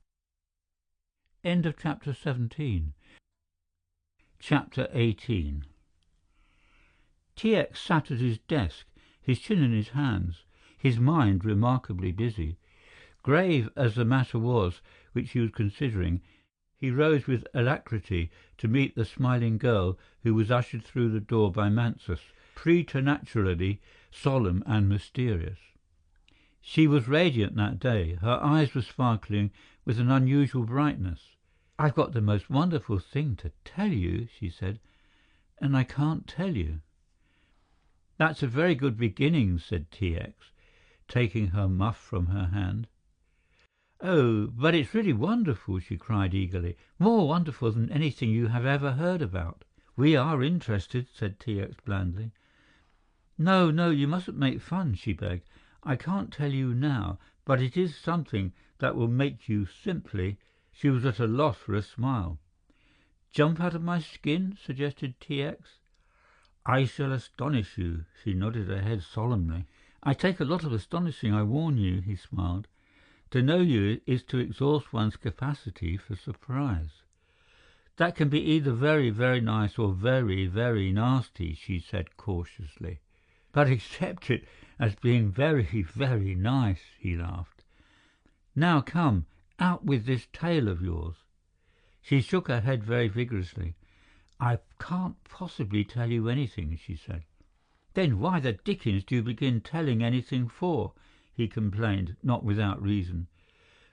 S1: End of chapter 17. Chapter 18. T.X. sat at his desk, his chin in his hands, his mind remarkably busy. Grave as the matter was which he was considering, he rose with alacrity to meet the smiling girl who was ushered through the door by Mansus, preternaturally solemn and mysterious. She was radiant that day. Her eyes were sparkling with an unusual brightness. "I've got the most wonderful thing to tell you," she said, "and I can't tell you." "That's a very good beginning," said T.X., taking her muff from her hand. "Oh, but it's really wonderful," she cried eagerly. "More wonderful than anything you have ever heard about." "We are interested," said T.X. blandly. "No, no, you mustn't make fun," she begged. "I can't tell you now, but it is something that will make you simply—" She was at a loss for a smile. "Jump out of my skin?" suggested T.X. "I shall astonish you." She nodded her head solemnly. "I take a lot of astonishing, I warn you," he smiled. "To know you is to exhaust one's capacity for surprise." "That can be either very, very nice or very, very nasty," she said cautiously. "But accept it as being very, very nice," he laughed. "Now come, out with this tale of yours." She shook her head very vigorously. "I can't possibly tell you anything," she said. "Then why the dickens do you begin telling anything for?" he complained, not without reason.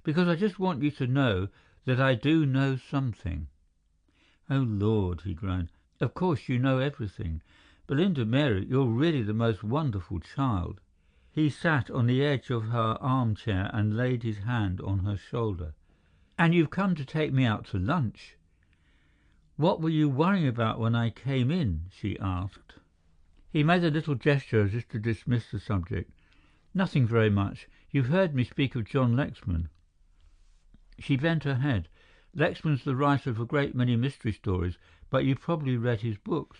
S1: "Because I just want you to know that I do know something." "Oh, Lord," he groaned. "Of course you know everything. Belinda Mary, you're really the most wonderful child." He sat on the edge of her armchair and laid his hand on her shoulder. "And you've come to take me out to lunch?" "What were you worrying about when I came in?" she asked. He made a little gesture as if to dismiss the subject. "Nothing very much. You've heard me speak of John Lexman." She bent her head. "Lexman's the writer of a great many mystery stories, but you've probably read his books."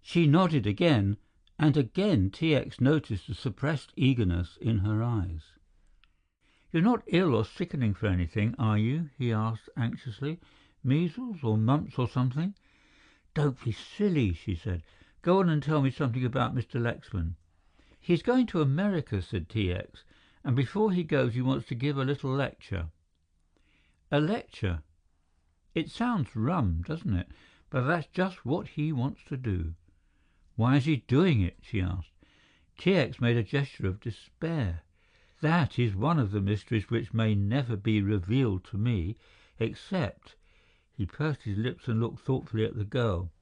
S1: She nodded again, And again T.X. noticed the suppressed eagerness in her eyes. "You're not ill or sickening for anything, are you?" he asked anxiously. "Measles or mumps or something?" "Don't be silly," she said. "Go on and tell me something about Mr. Lexman." "He's going to America," said T.X., "and before he goes he wants to give a little lecture." "A lecture? It sounds rum, doesn't it? But that's just what he wants to do." "Why is he doing it?" she asked. T.X. made a gesture of despair. "That is one of the mysteries which may never be revealed to me, except—" He pursed his lips and looked thoughtfully at the girl.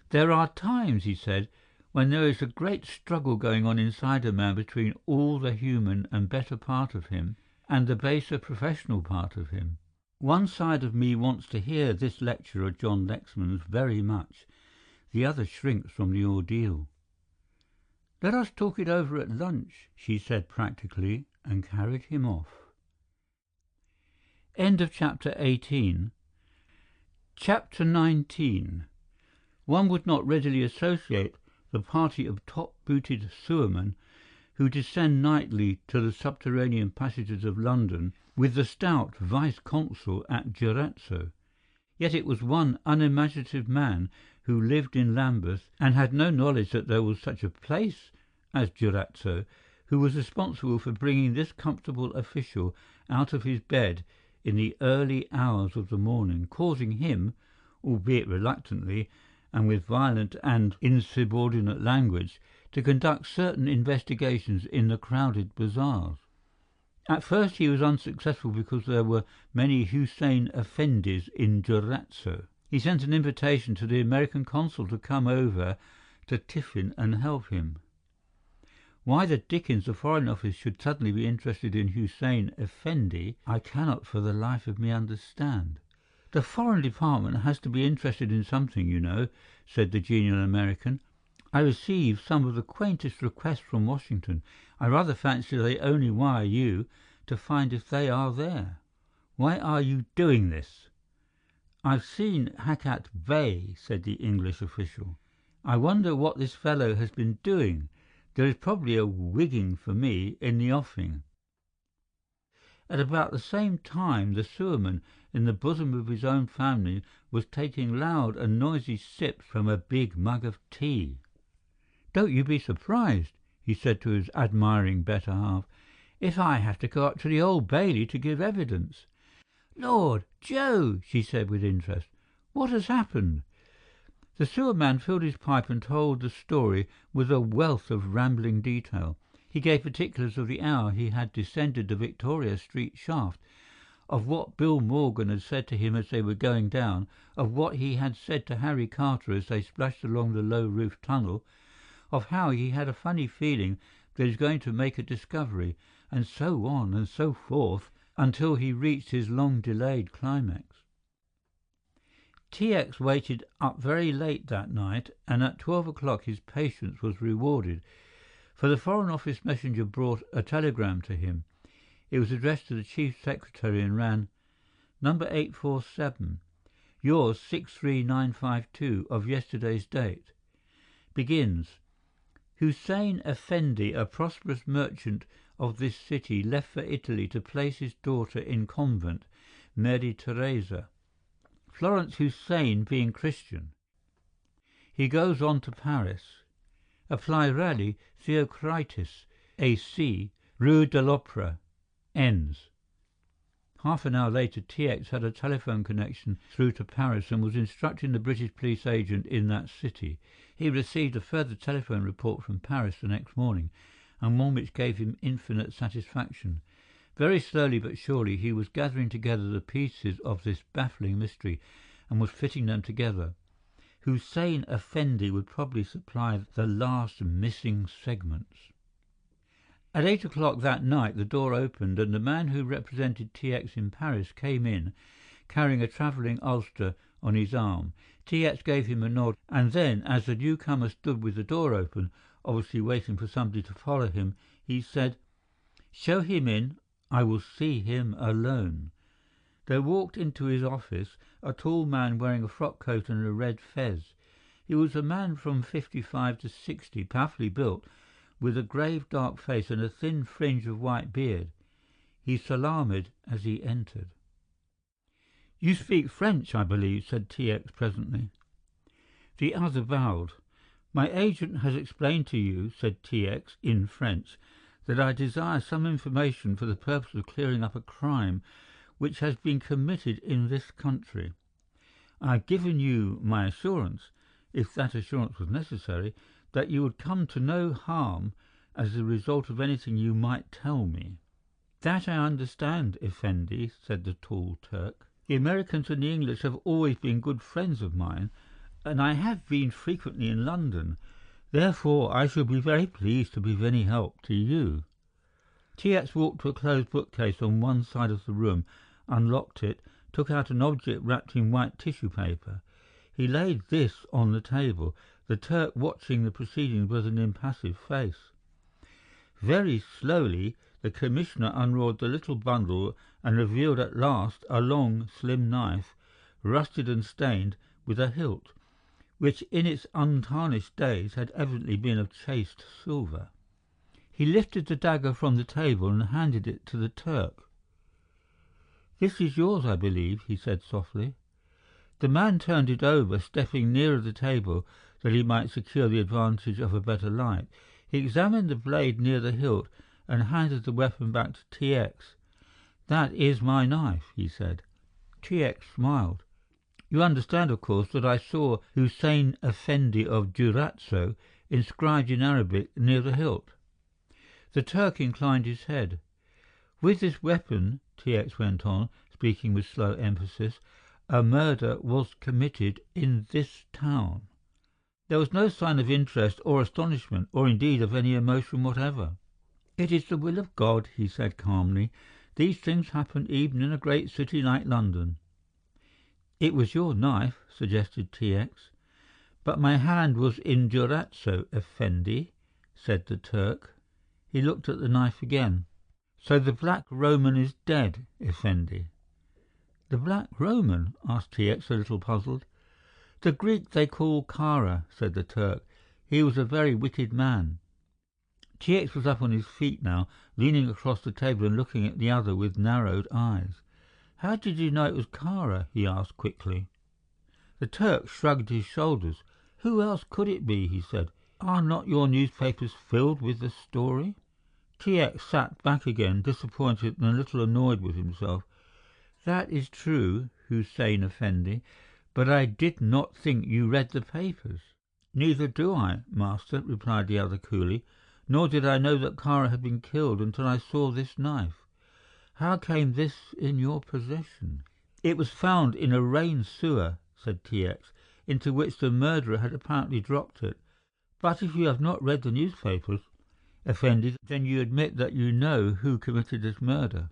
S1: "There are times," he said, "when there is a great struggle going on inside a man between all the human and better part of him and the baser professional part of him. One side of me wants to hear this lecture of John Lexman's very much. The other shrinks from the ordeal." "Let us talk it over at lunch," she said practically, and carried him off. End of chapter 18. Chapter 19. One would not readily associate the party of top-booted sewermen who descend nightly to the subterranean passages of London with the stout vice-consul at Durazzo. Yet it was one unimaginative man who lived in Lambeth and had no knowledge that there was such a place as Durazzo, who was responsible for bringing this comfortable official out of his bed in the early hours of the morning, causing him, albeit reluctantly and with violent and insubordinate language, to conduct certain investigations in the crowded bazaars. At first he was unsuccessful because there were many Hussein Effendis in Durazzo. He sent an invitation to the American consul to come over to Tiffin and help him. Why the dickens the Foreign Office should suddenly be interested in Hussein Effendi, I cannot for the life of me understand. "The Foreign Department has to be interested in something, you know," said the genial American. "I receive some of the quaintest requests from Washington. I rather fancy they only wire you to find if they are there. Why are you doing this?" "I've seen Hakat Bey," said the English official. "I wonder what this fellow has been doing. There is probably a wigging for me in the offing." At about the same time the sewerman, in the bosom of his own family, was taking loud and noisy sips from a big mug of tea. "Don't you be surprised," he said to his admiring better half, "if I have to go up to the Old Bailey to give evidence." "Lord, Joe!" she said with interest. "What has happened?" The sewerman filled his pipe and told the story with a wealth of rambling detail. He gave particulars of the hour he had descended the Victoria Street shaft, of what Bill Morgan had said to him as they were going down, of what he had said to Harry Carter as they splashed along the low-roofed tunnel, of how he had a funny feeling that he was going to make a discovery, and so on and so forth, until he reached his long-delayed climax. T.X. waited up very late that night, and at 12 o'clock his patience was rewarded, for the Foreign Office messenger brought a telegram to him. It was addressed to the Chief Secretary and ran, "Number 847, yours 63952 of yesterday's date. Begins, Hussein Effendi, a prosperous merchant of this city, left for Italy to place his daughter in convent, Mary Teresa. Florence Hussein being Christian. He goes on to Paris. Apply Rally Theocritus, A.C., Rue de l'Opera. Ends." Half an hour later, T.X. had a telephone connection through to Paris and was instructing the British police agent in that city. He received a further telephone report from Paris the next morning, and one which gave him infinite satisfaction. Very slowly but surely he was gathering together the pieces of this baffling mystery and was fitting them together. Hussein Effendi would probably supply the last missing segments. At 8 o'clock that night the door opened and the man who represented T.X. in Paris came in, carrying a travelling ulster on his arm. T.X. gave him a nod, and then, as the newcomer stood with the door open, obviously waiting for somebody to follow him, he said, "Show him in. I will see him alone." There walked into his office a tall man wearing a frock coat and a red fez. He was a man from 55 to 60, powerfully built, with a grave dark face and a thin fringe of white beard. He salaamed as he entered. "You speak French, I believe," said T.X. presently. The other bowed. "My agent has explained to you," said T.X. in French, "that I desire some information for the purpose of clearing up a crime which has been committed in this country. I have given you my assurance, if that assurance was necessary, that you would come to no harm as the result of anything you might tell me." "That I understand, Effendi," said the tall Turk. "The Americans and the English have always been good friends of mine, and I have been frequently in London. Therefore, I shall be very pleased to be of any help to you." T.X. walked to a closed bookcase on one side of the room, unlocked it, took out an object wrapped in white tissue paper. He laid this on the table, the Turk watching the proceedings with an impassive face. Very slowly, the Commissioner unrolled the little bundle and revealed at last a long, slim knife, rusted and stained, with a hilt, which in its untarnished days had evidently been of chased silver. He lifted the dagger from the table and handed it to the Turk. "This is yours, I believe," he said softly. The man turned it over, stepping nearer the table that he might secure the advantage of a better light. He examined the blade near the hilt and handed the weapon back to T.X. "That is my knife," he said. T.X. smiled. "You understand, of course, that I saw Hussein Effendi of Durazzo inscribed in Arabic near the hilt?" The Turk inclined his head. "With this weapon," T.X. went on, speaking with slow emphasis, "a murder was committed in this town." There was no sign of interest or astonishment, or indeed of any emotion whatever. "It is the will of God," he said calmly. "These things happen even in a great city like London." "It was your knife," suggested T.X. "But my hand was in Durazzo, Effendi," said the Turk. He looked at the knife again. "So the Black Roman is dead, Effendi?" "The Black Roman?" asked T.X., a little puzzled. "The Greek they call Kara," said the Turk. "He was a very wicked man." T.X. was up on his feet now, leaning across the table and looking at the other with narrowed eyes. "How did you know it was Kara?" he asked quickly. The Turk shrugged his shoulders. "Who else could it be?" he said. "Are not your newspapers filled with the story?" T.X. sat back again, disappointed and a little annoyed with himself. "That is true, Hussein Effendi, but I did not think you read the papers." "Neither do I, master," replied the other coolly. "Nor did I know that Kara had been killed until I saw this knife. How came this in your possession?" "It was found in a rain sewer," said T.X., "into which the murderer had apparently dropped it. But if you have not read the newspapers, Effendi, then you admit that you know who committed this murder."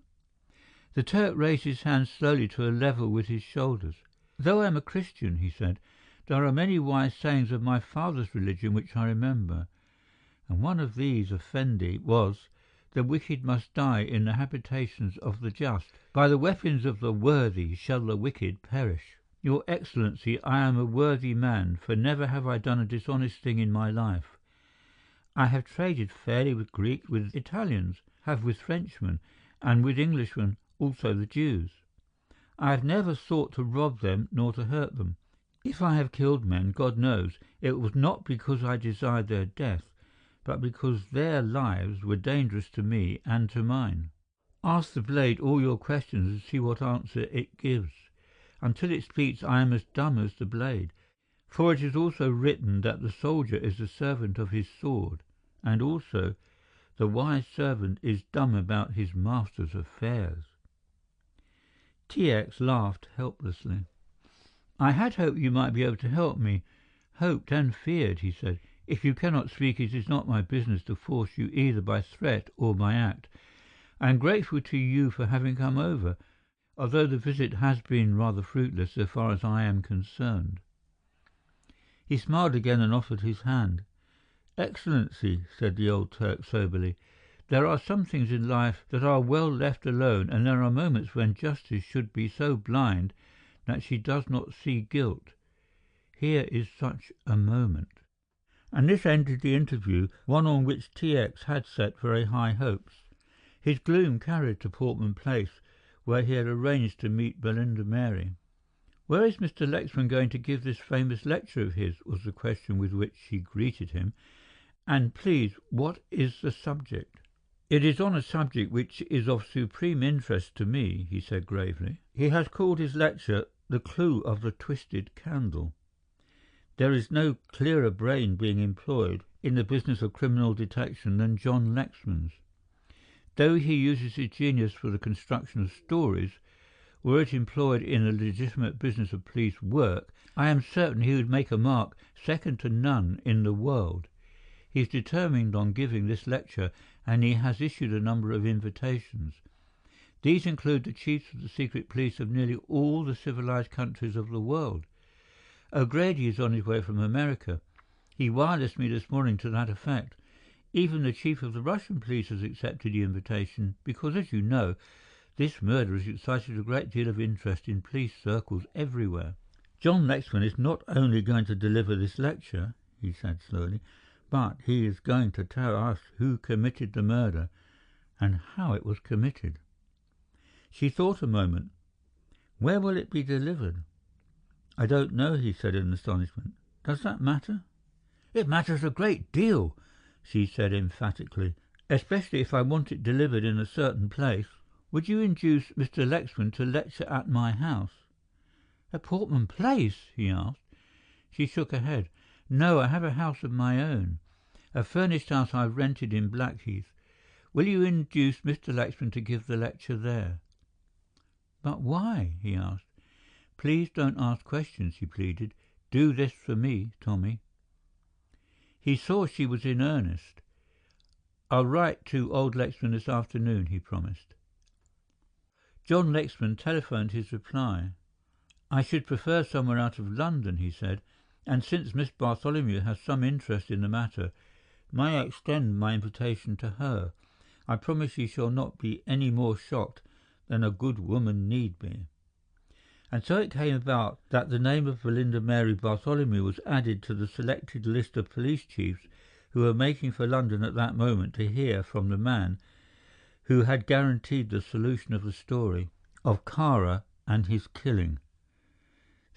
S1: The Turk raised his hands slowly to a level with his shoulders. "Though I am a Christian," he said, "there are many wise sayings of my father's religion which I remember. And one of these, Effendi, was, 'The wicked must die in the habitations of the just. By the weapons of the worthy shall the wicked perish.' Your Excellency, I am a worthy man, for never have I done a dishonest thing in my life. I have traded fairly with Greeks, with Italians, have with Frenchmen, and with Englishmen, also the Jews. I have never sought to rob them nor to hurt them. If I have killed men, God knows, it was not because I desired their death, but because their lives were dangerous to me and to mine. Ask the blade all your questions and see what answer it gives. Until it speaks, I am as dumb as the blade. For it is also written that the soldier is the servant of his sword, and also, the wise servant is dumb about his master's affairs." T.X. laughed helplessly. "I had hoped you might be able to help me, hoped and feared," he said. "If you cannot speak, it is not my business to force you either by threat or by act. I am grateful to you for having come over, although the visit has been rather fruitless so far as I am concerned." He smiled again and offered his hand. "Excellency," said the old Turk soberly, "there are some things in life that are well left alone, and there are moments when justice should be so blind that she does not see guilt." Here is such a moment." And this ended the interview, one on which T.X. had set very high hopes. His gloom carried to Portman Place, where he had arranged to meet Belinda Mary. "Where is Mr. Lexman going to give this famous lecture of his?" was the question with which she greeted him. "And please, what is the subject?" "It is on a subject which is of supreme interest to me," he said gravely. He has called his lecture "The Clue of the Twisted Candle." There is no clearer brain being employed in the business of criminal detection than John Lexman's. Though he uses his genius for the construction of stories, were it employed in the legitimate business of police work, I am certain he would make a mark second to none in the world. He is determined on giving this lecture, and he has issued a number of invitations. These include the chiefs of the secret police of nearly all the civilized countries of the world. O'Grady is on his way from America. He wirelessed me this morning to that effect. Even the chief of the Russian police has accepted the invitation because, as you know, this murder has excited a great deal of interest in police circles everywhere. John Lexman is not only going to deliver this lecture," he said slowly, "but he is going to tell us who committed the murder and how it was committed." She thought a moment. "Where will it be delivered?" "I don't know," he said in astonishment. "Does that matter?" "It matters a great deal," she said emphatically, "especially if I want it delivered in a certain place. Would you induce Mr. Lexman to lecture at my house?" "At Portman Place?" he asked. She shook her head. "No, I have a house of my own, a furnished house I've rented in Blackheath. Will you induce Mr. Lexman to give the lecture there?" "But why?" he asked. "Please don't ask questions," she pleaded. "Do this for me, Tommy." He saw she was in earnest. "I'll write to old Lexman this afternoon," he promised. John Lexman telephoned his reply. "I should prefer somewhere out of London," he said, "and since Miss Bartholomew has some interest in the matter, may I extend my invitation to her? I promise she shall not be any more shocked than a good woman need be." And so it came about that the name of Belinda Mary Bartholomew was added to the selected list of police chiefs who were making for London at that moment to hear from the man who had guaranteed the solution of the story of Kara and his killing,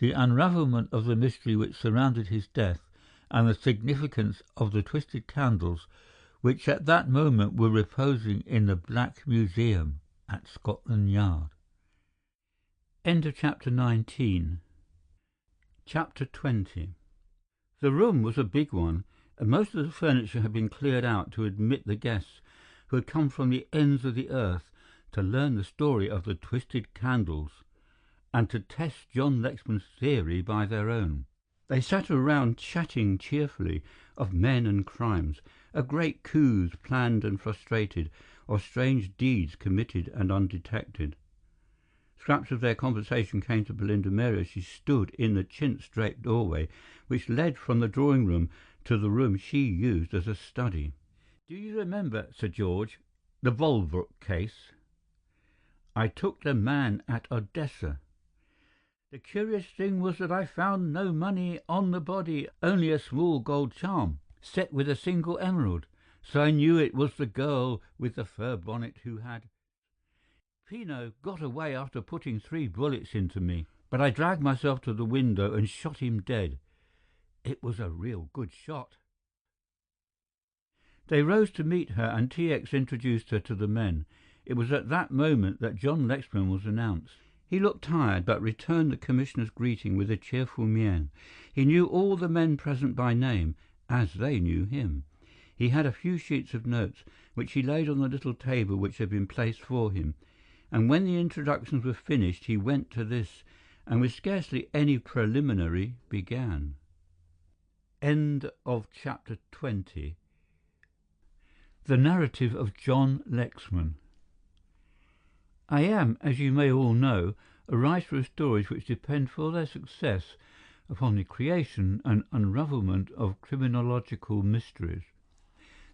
S1: the unravelment of the mystery which surrounded his death, and the significance of the twisted candles which at that moment were reposing in the Black Museum at Scotland Yard. End of chapter 19. Chapter 20. The room was a big one, and most of the furniture had been cleared out to admit the guests who had come from the ends of the earth to learn the story of the twisted candles and to test John Lexman's theory by their own. They sat around chatting cheerfully of men and crimes, of great coups planned and frustrated, of strange deeds committed and undetected. Scraps of their conversation came to Belinda Mary as she stood in the chintz-draped doorway which led from the drawing-room to the room she used as a study. "Do you remember, Sir George, the Volbrook case? I took the man at Odessa. The curious thing was that I found no money on the body, only a small gold charm, set with a single emerald, so I knew it was the girl with the fur bonnet who had. Pino got away after putting 3 bullets into me, but I dragged myself to the window and shot him dead. It was a real good shot." They rose to meet her, and T.X. introduced her to the men. It was at that moment that John Lexman was announced. He looked tired, but returned the Commissioner's greeting with a cheerful mien. He knew all the men present by name, as they knew him. He had a few sheets of notes, which he laid on the little table which had been placed for him, and when the introductions were finished he went to this, and with scarcely any preliminary began. End of chapter 20. The narrative of John Lexman. I am, as you may all know, a writer of stories which depend for their success upon the creation and unravelment of criminological mysteries.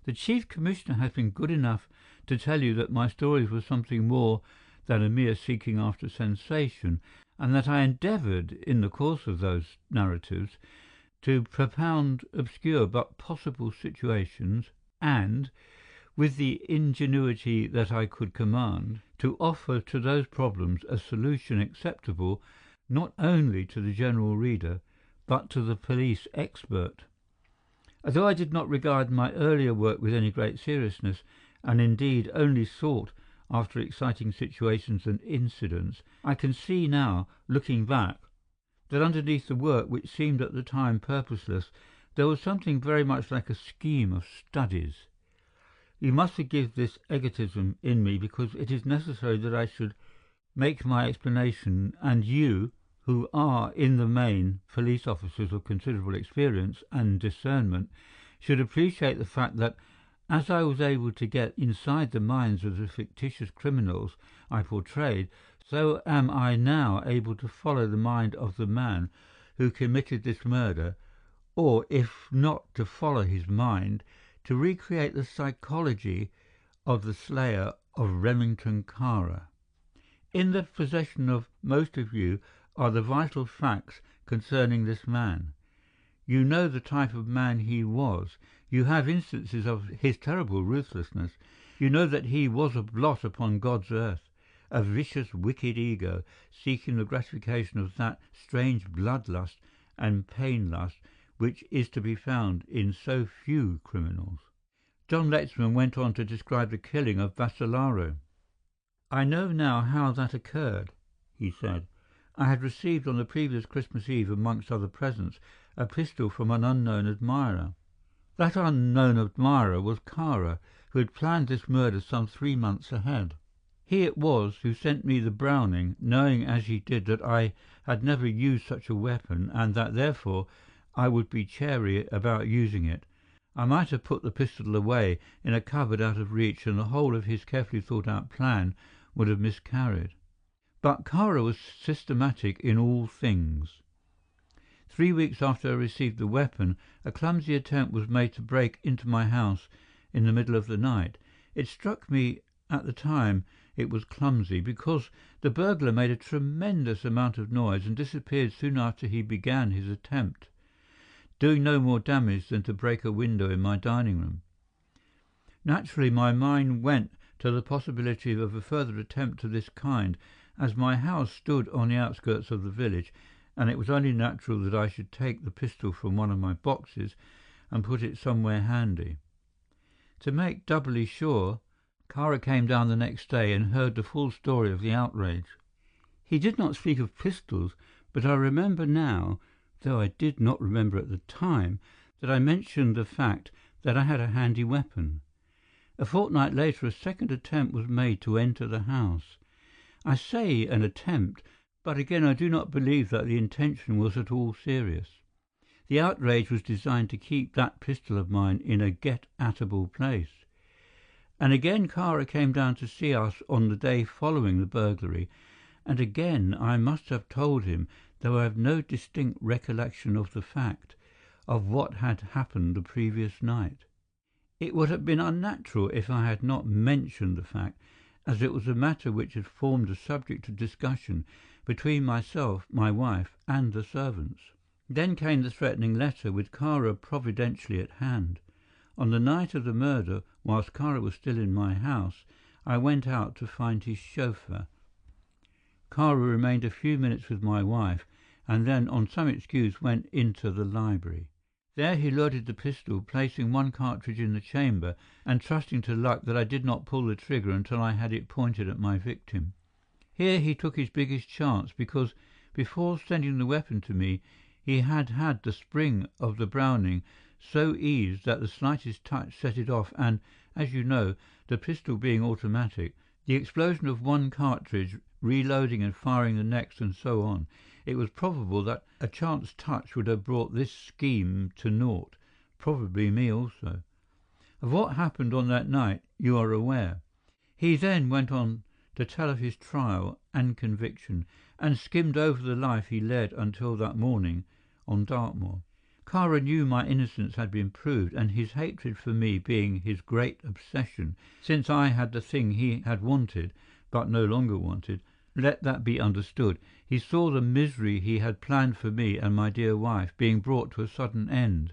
S1: The Chief Commissioner has been good enough to tell you that my stories were something more than a mere seeking after sensation, and that I endeavoured, in the course of those narratives, to propound obscure but possible situations, and, with the ingenuity that I could command, to offer to those problems a solution acceptable not only to the general reader, but to the police expert. Although I did not regard my earlier work with any great seriousness, and indeed only sought after exciting situations and incidents, I can see now, looking back, that underneath the work, which seemed at the time purposeless, there was something very much like a scheme of studies. You must forgive this egotism in me, because it is necessary that I should make my explanation, and you, who are in the main police officers of considerable experience and discernment, should appreciate the fact that, as I was able to get inside the minds of the fictitious criminals I portrayed, so am I now able to follow the mind of the man who committed this murder, or, if not to follow his mind, to recreate the psychology of the slayer of Remington Kara. In the possession of most of you are the vital facts concerning this man. You know the type of man he was. You have instances of his terrible ruthlessness. You know that he was a blot upon God's earth, a vicious, wicked ego, seeking the gratification of that strange bloodlust and pain-lust which is to be found in so few criminals. John Lexman went on to describe the killing of Vassalaro. "I know now how that occurred," he said. "I had received on the previous Christmas Eve, amongst other presents, a pistol from an unknown admirer. That unknown admirer was Kara, who had planned this murder some 3 months ahead. He it was who sent me the Browning, knowing as he did that I had never used such a weapon, and that therefore I would be chary about using it. I might have put the pistol away in a cupboard out of reach, and the whole of his carefully thought-out plan would have miscarried. But Kara was systematic in all things. 3 weeks after I received the weapon, a clumsy attempt was made to break into my house in the middle of the night. It struck me at the time it was clumsy, because the burglar made a tremendous amount of noise and disappeared soon after he began his attempt, doing no more damage than to break a window in my dining room. Naturally, my mind went to the possibility of a further attempt of this kind, as my house stood on the outskirts of the village, and it was only natural that I should take the pistol from one of my boxes and put it somewhere handy. To make doubly sure, Kara came down the next day and heard the full story of the outrage. He did not speak of pistols, but I remember now, though I did not remember at the time, that I mentioned the fact that I had a handy weapon. A fortnight later a second attempt was made to enter the house. I say an attempt, but again I do not believe that the intention was at all serious. The outrage was designed to keep that pistol of mine in a get-at-able place. And again Kara came down to see us on the day following the burglary, and again I must have told him, though I have no distinct recollection of the fact, of what had happened the previous night. It would have been unnatural if I had not mentioned the fact, as it was a matter which had formed a subject of discussion between myself, my wife, and the servants. Then came the threatening letter, with Kara providentially at hand. On the night of the murder, whilst Kara was still in my house, I went out to find his chauffeur. Kara remained a few minutes with my wife, and then, on some excuse, went into the library. There he loaded the pistol, placing one cartridge in the chamber, and trusting to luck that I did not pull the trigger until I had it pointed at my victim. Here he took his biggest chance, because before sending the weapon to me, he had had the spring of the Browning so eased that the slightest touch set it off, and, as you know, the pistol being automatic, the explosion of one cartridge, reloading and firing the next, and so on, it was probable that a chance touch would have brought this scheme to naught, probably me also. Of what happened on that night you are aware. He then went on to tell of his trial and conviction, and skimmed over the life he led until that morning on Dartmoor. Kara knew my innocence had been proved, and his hatred for me being his great obsession, since I had the thing he had wanted, but no longer wanted, Let that be understood. He saw the misery he had planned for me and my dear wife being brought to a sudden end.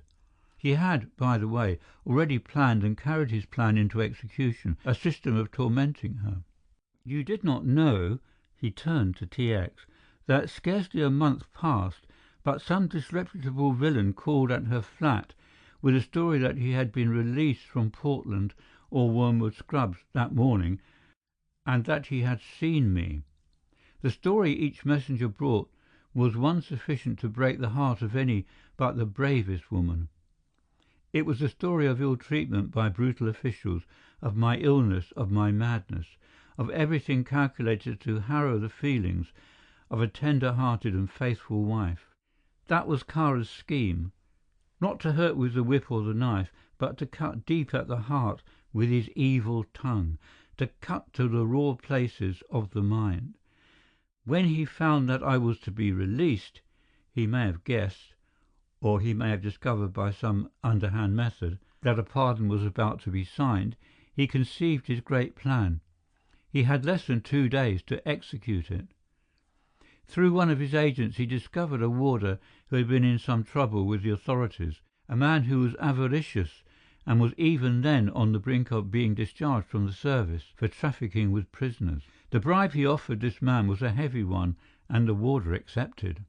S1: He had, by the way, already planned and carried his plan into execution, a system of tormenting her. You did not know, he turned to T.X., that scarcely a month passed, but some disreputable villain called at her flat with a story that he had been released from Portland or Wormwood Scrubs that morning, and that he had seen me. The story each messenger brought was one sufficient to break the heart of any but the bravest woman. It was a story of ill treatment by brutal officials, of my illness, of my madness, of everything calculated to harrow the feelings of a tender-hearted and faithful wife. That was Kāra's scheme, not to hurt with the whip or the knife, but to cut deep at the heart with his evil tongue, to cut to the raw places of the mind. When he found that I was to be released, he may have guessed, or he may have discovered by some underhand method, that a pardon was about to be signed. He conceived his great plan. He had less than 2 days to execute it. Through one of his agents he discovered a warder who had been in some trouble with the authorities, a man who was avaricious and was even then on the brink of being discharged from the service for trafficking with prisoners. The bribe he offered this man was a heavy one, and the warder accepted.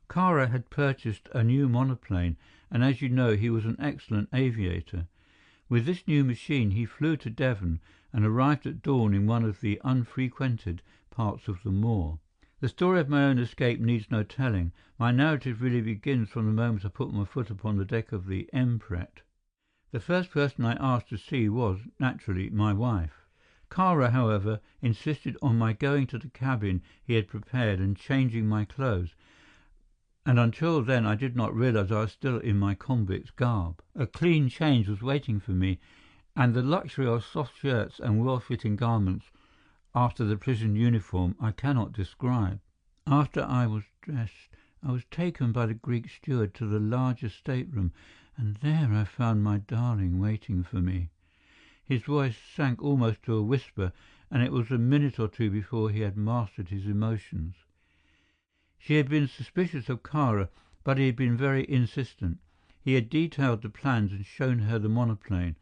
S1: Kāra had purchased a new monoplane, and as you know, he was an excellent aviator. With this new machine he flew to Devon and arrived at dawn in one of the unfrequented parts of the moor. The story of my own escape needs no telling. My narrative really begins from the moment I put my foot upon the deck of the Empret. The first person I asked to see was, naturally, my wife. Kāra, however, insisted on my going to the cabin he had prepared and changing my clothes, and until then I did not realize I was still in my convict's garb. A clean change was waiting for me, and the luxury of soft shirts and well-fitting garments after the prison uniform I cannot describe. After I was dressed, I was taken by the Greek steward to the larger stateroom, and there I found my darling waiting for me. His voice sank almost to a whisper, and it was a minute or two before he had mastered his emotions. She had been suspicious of Kāra, but he had been very insistent. He had detailed the plans and shown her the monoplane,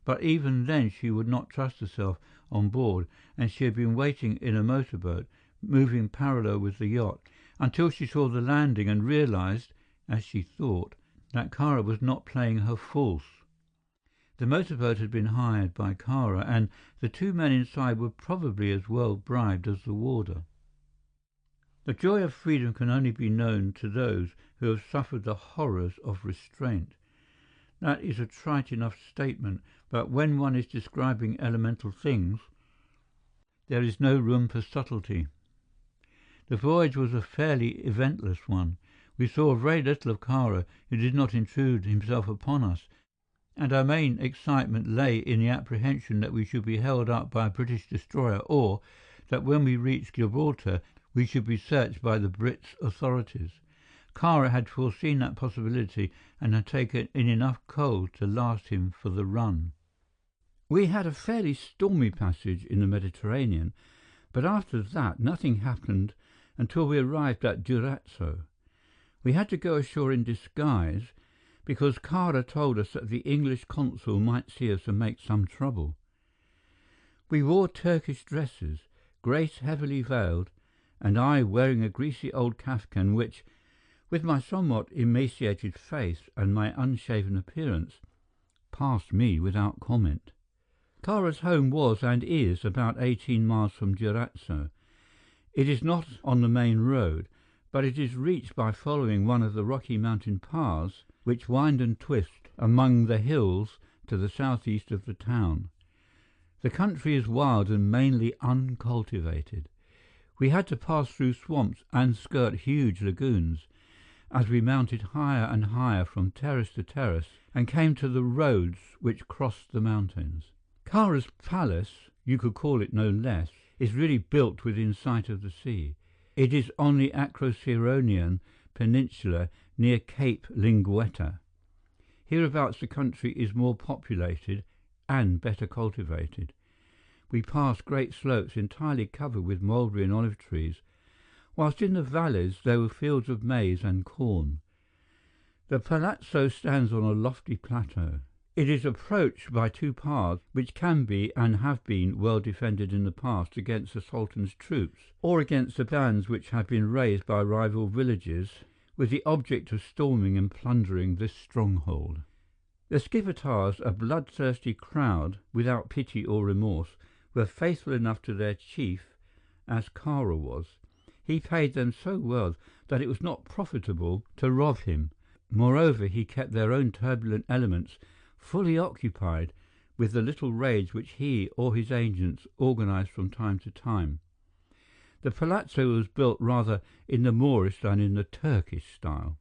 S1: but even then she would not trust herself on board, and she had been waiting in a motorboat, moving parallel with the yacht, until she saw the landing and realized, as she thought, that Kāra was not playing her false. The motorboat had been hired by Kāra, and the 2 men inside were probably as well bribed as the warder. The joy of freedom can only be known to those who have suffered the horrors of restraint. That is a trite enough statement, but when one is describing elemental things, there is no room for subtlety. The voyage was a fairly eventless one. We saw very little of Kāra, who did not intrude himself upon us, and our main excitement lay in the apprehension that we should be held up by a British destroyer, or that when we reached Gibraltar we should be searched by the Brits' authorities. Kāra had foreseen that possibility and had taken in enough coal to last him for the run. We had a fairly stormy passage in the Mediterranean, but after that nothing happened until we arrived at Durazzo. We had to go ashore in disguise, because Kāra told us that the English consul might see us and make some trouble. We wore Turkish dresses, Grace heavily veiled, and I wearing a greasy old kaftan which, with my somewhat emaciated face and my unshaven appearance, passed me without comment. Kāra's home was and is about 18 miles from Durazzo. It is not on the main road, but it is reached by following one of the rocky mountain paths which wind and twist among the hills to the southeast of the town. The country is wild and mainly uncultivated. We had to pass through swamps and skirt huge lagoons as we mounted higher and higher from terrace to terrace and came to the roads which crossed the mountains. Kāra's palace, you could call it no less, is really built within sight of the sea. It is on the Acroceraunian Peninsula near Cape Linguetta. Hereabouts the country is more populated and better cultivated. we passed great slopes entirely covered with mulberry and olive trees, whilst in the valleys there were fields of maize and corn. The palazzo stands on a lofty plateau. It is approached by two paths which can be and have been well defended in the past against the Sultan's troops, or against the bands which have been raised by rival villages with the object of storming and plundering this stronghold. The Skipetars, a bloodthirsty crowd without pity or remorse, were faithful enough to their chief as Kāra was. He paid them so well that it was not profitable to rob him. Moreover, he kept their own turbulent elements fully occupied with the little raids which he or his agents organized from time to time. The palazzo was built rather in the Moorish than in the Turkish style.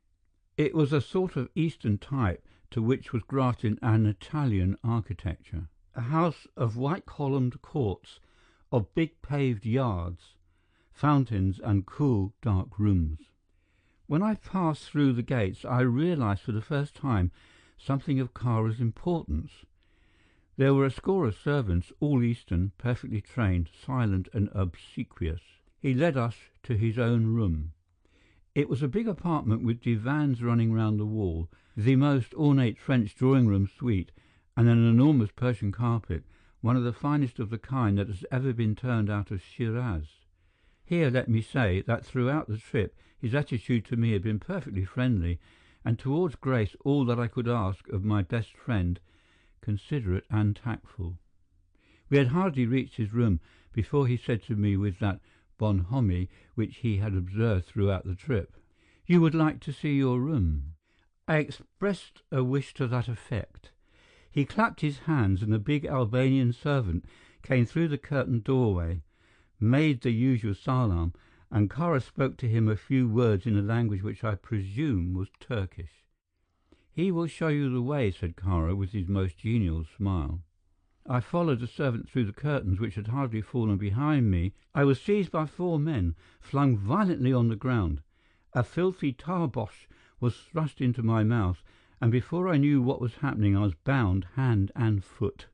S1: It was a sort of Eastern type to which was grafted an Italian architecture. A house of white-columned courts, of big paved yards, fountains and cool, dark rooms. When I passed through the gates, I realized for the first time something of Kāra's importance. There were a score of servants, all Eastern, perfectly trained, silent and obsequious. He led us to his own room. It was a big apartment with divans running round the wall, the most ornate French drawing-room suite, and an enormous Persian carpet, one of the finest of the kind that has ever been turned out of Shiraz. Here let me say that throughout the trip his attitude to me had been perfectly friendly, and towards Grace all that I could ask of my best friend, considerate and tactful. We had hardly reached his room before he said to me with that bonhomie which he had observed throughout the trip, "You would like to see your room?" I expressed a wish to that effect. He clapped his hands, and a big Albanian servant came through the curtained doorway, made the usual salam, and Kāra spoke to him a few words in a language which I presume was Turkish. "He will show you the way," said Kāra with his most genial smile. I followed the servant through the curtains, which had hardly fallen behind me. I was seized by 4 men, flung violently on the ground. A filthy tarbosh was thrust into my mouth, and before I knew what was happening, I was bound hand and foot.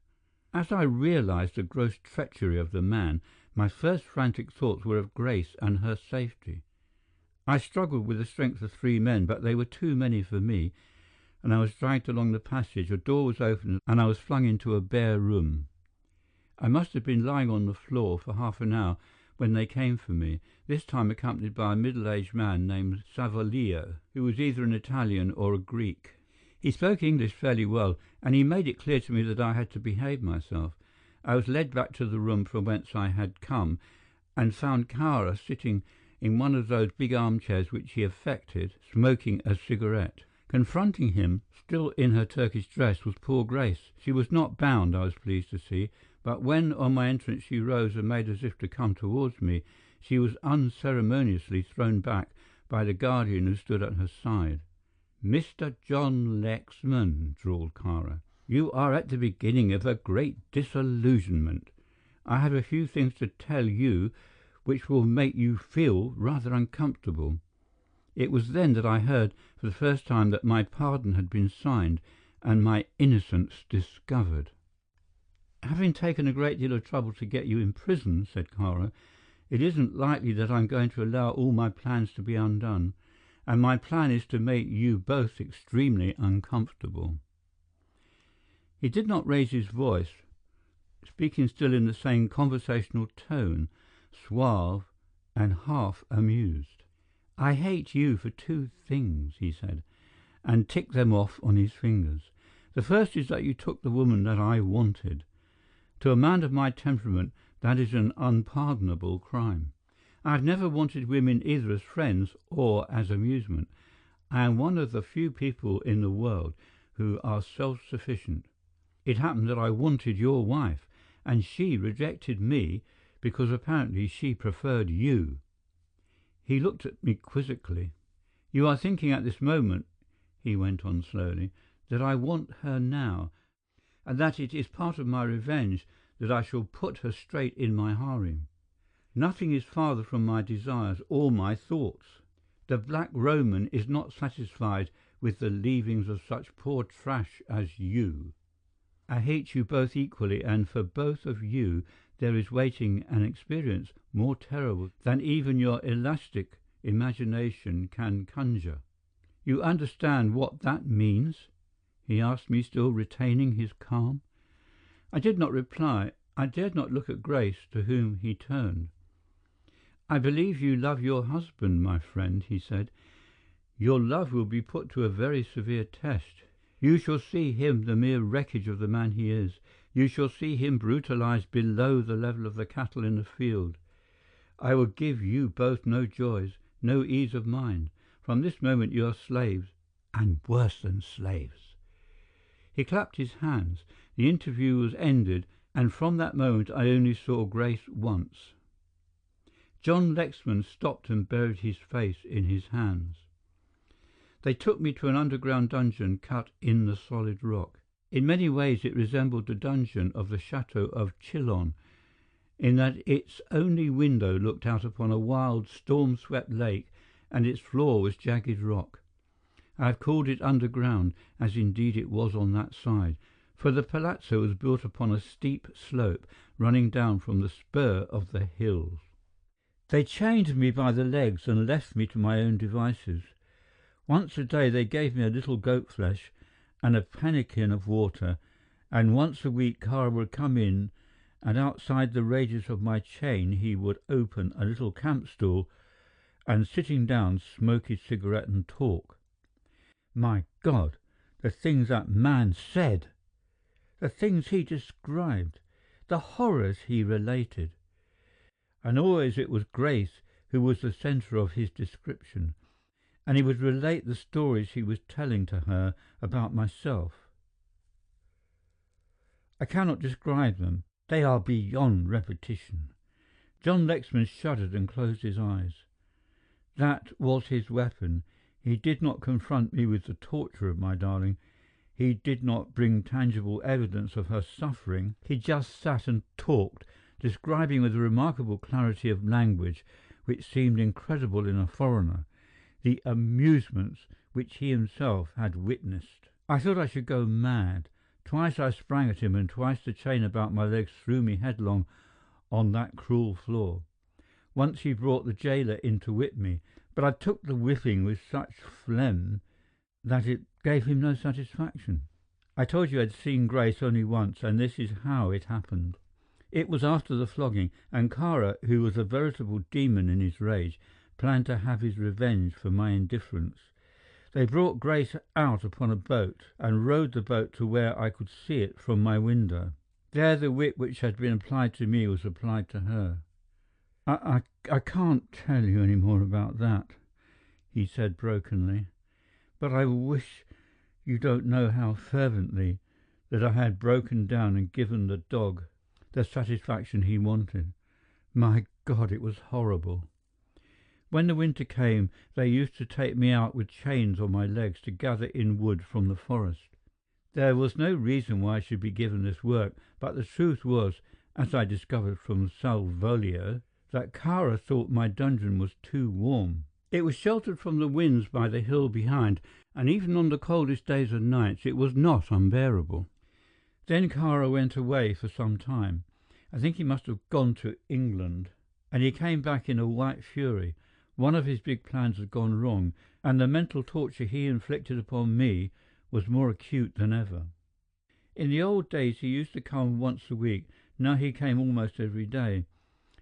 S1: As I realized the gross treachery of the man, my first frantic thoughts were of Grace and her safety. I struggled with the strength of 3 men, but they were too many for me, and I was dragged along the passage. A door was opened, and I was flung into a bare room. I must have been lying on the floor for half an hour when they came for me, this time accompanied by a middle-aged man named Savolio, who was either an Italian or a Greek. He spoke English fairly well, and he made it clear to me that I had to behave myself. I was led back to the room from whence I had come, and found Kāra sitting in one of those big armchairs which he affected, smoking a cigarette. Confronting him, still in her Turkish dress, was poor Grace. She was not bound, I was pleased to see, but when on my entrance she rose and made as if to come towards me, she was unceremoniously thrown back by the guardian who stood at her side. "Mr. John Lexman," drawled Kāra, "you are at the beginning of a great disillusionment. I have a few things to tell you which will make you feel rather uncomfortable." It was then that I heard for the first time that my pardon had been signed and my innocence discovered. "Having taken a great deal of trouble to get you in prison," said Kāra, "it isn't likely that I'm going to allow all my plans to be undone, and my plan is to make you both extremely uncomfortable." He did not raise his voice, speaking still in the same conversational tone, suave and half amused. "I hate you for 2 things," he said, and ticked them off on his fingers. "The first is that you took the woman that I wanted. To a man of my temperament, that is an unpardonable crime. I have never wanted women either as friends or as amusement. I am one of the few people in the world who are self-sufficient. It happened that I wanted your wife, and she rejected me because apparently she preferred you." He looked at me quizzically. "You are thinking at this moment," he went on slowly, "that I want her now, and that it is part of my revenge that I shall put her straight in my harem. Nothing is farther from my desires or my thoughts. The Black Roman is not satisfied with the leavings of such poor trash as you." I hate you both equally, and for both of you there is waiting an experience more terrible than even your elastic imagination can conjure. You understand what that means?" he asked me, still retaining his calm. I did not reply. I dared not look at Grace, to whom he turned. "I believe you love your husband, my friend," he said. "Your love will be put to a very severe test. You shall see him the mere wreckage of the man he is. You shall see him brutalized below the level of the cattle in the field. I will give you both no joys, no ease of mind. From this moment you are slaves, and worse than slaves." He clapped his hands. The interview was ended, and from that moment I only saw Grace once. John Lexman stopped and buried his face in his hands. They took me to an underground dungeon cut in the solid rock. In many ways it resembled the dungeon of the Chateau of Chillon, in that its only window looked out upon a wild, storm-swept lake, and its floor was jagged rock. I have called it underground, as indeed it was on that side, for the palazzo was built upon a steep slope running down from the spur of the hills. They chained me by the legs and left me to my own devices. Once a day they gave me a little goat flesh and a pannikin of water, and once a week Kara would come in, and outside the radius of my chain he would open a little camp stool and, sitting down, smoke his cigarette and talk. My God, the things that man said! The things he described! The horrors he related! And always it was Grace who was the centre of his description, and he would relate the stories he was telling to her about myself. I cannot describe them. They are beyond repetition. John Lexman shuddered and closed his eyes. That was his weapon. He did not confront me with the torture of my darling. He did not bring tangible evidence of her suffering. He just sat and talked, describing with a remarkable clarity of language, which seemed incredible in a foreigner, the amusements which he himself had witnessed. I thought I should go mad. Twice I sprang at him, and twice the chain about my legs threw me headlong on that cruel floor. Once he brought the jailer in to whip me, but I took the whipping with such phlegm that it gave him no satisfaction. I told you I had seen Grace only once, and this is how it happened. It was after the flogging, and Kara, who was a veritable demon in his rage, planned to have his revenge for my indifference. They brought Grace out upon a boat and rowed the boat to where I could see it from my window. There the whip which had been applied to me was applied to her. I can't tell you any more about that," he said brokenly, "but I wish you don't know how fervently that I had broken down and given the dog the satisfaction he wanted. My God, it was horrible. When the winter came, they used to take me out with chains on my legs to gather in wood from the forest. There was no reason why I should be given this work, but the truth was, as I discovered from Salvolio, that Kara thought my dungeon was too warm. It was sheltered from the winds by the hill behind, and even on the coldest days and nights it was not unbearable. Then Kara went away for some time. I think he must have gone to England, and he came back in a white fury. One of his big plans had gone wrong, and the mental torture he inflicted upon me was more acute than ever. In the old days he used to come once a week. Now he came almost every day.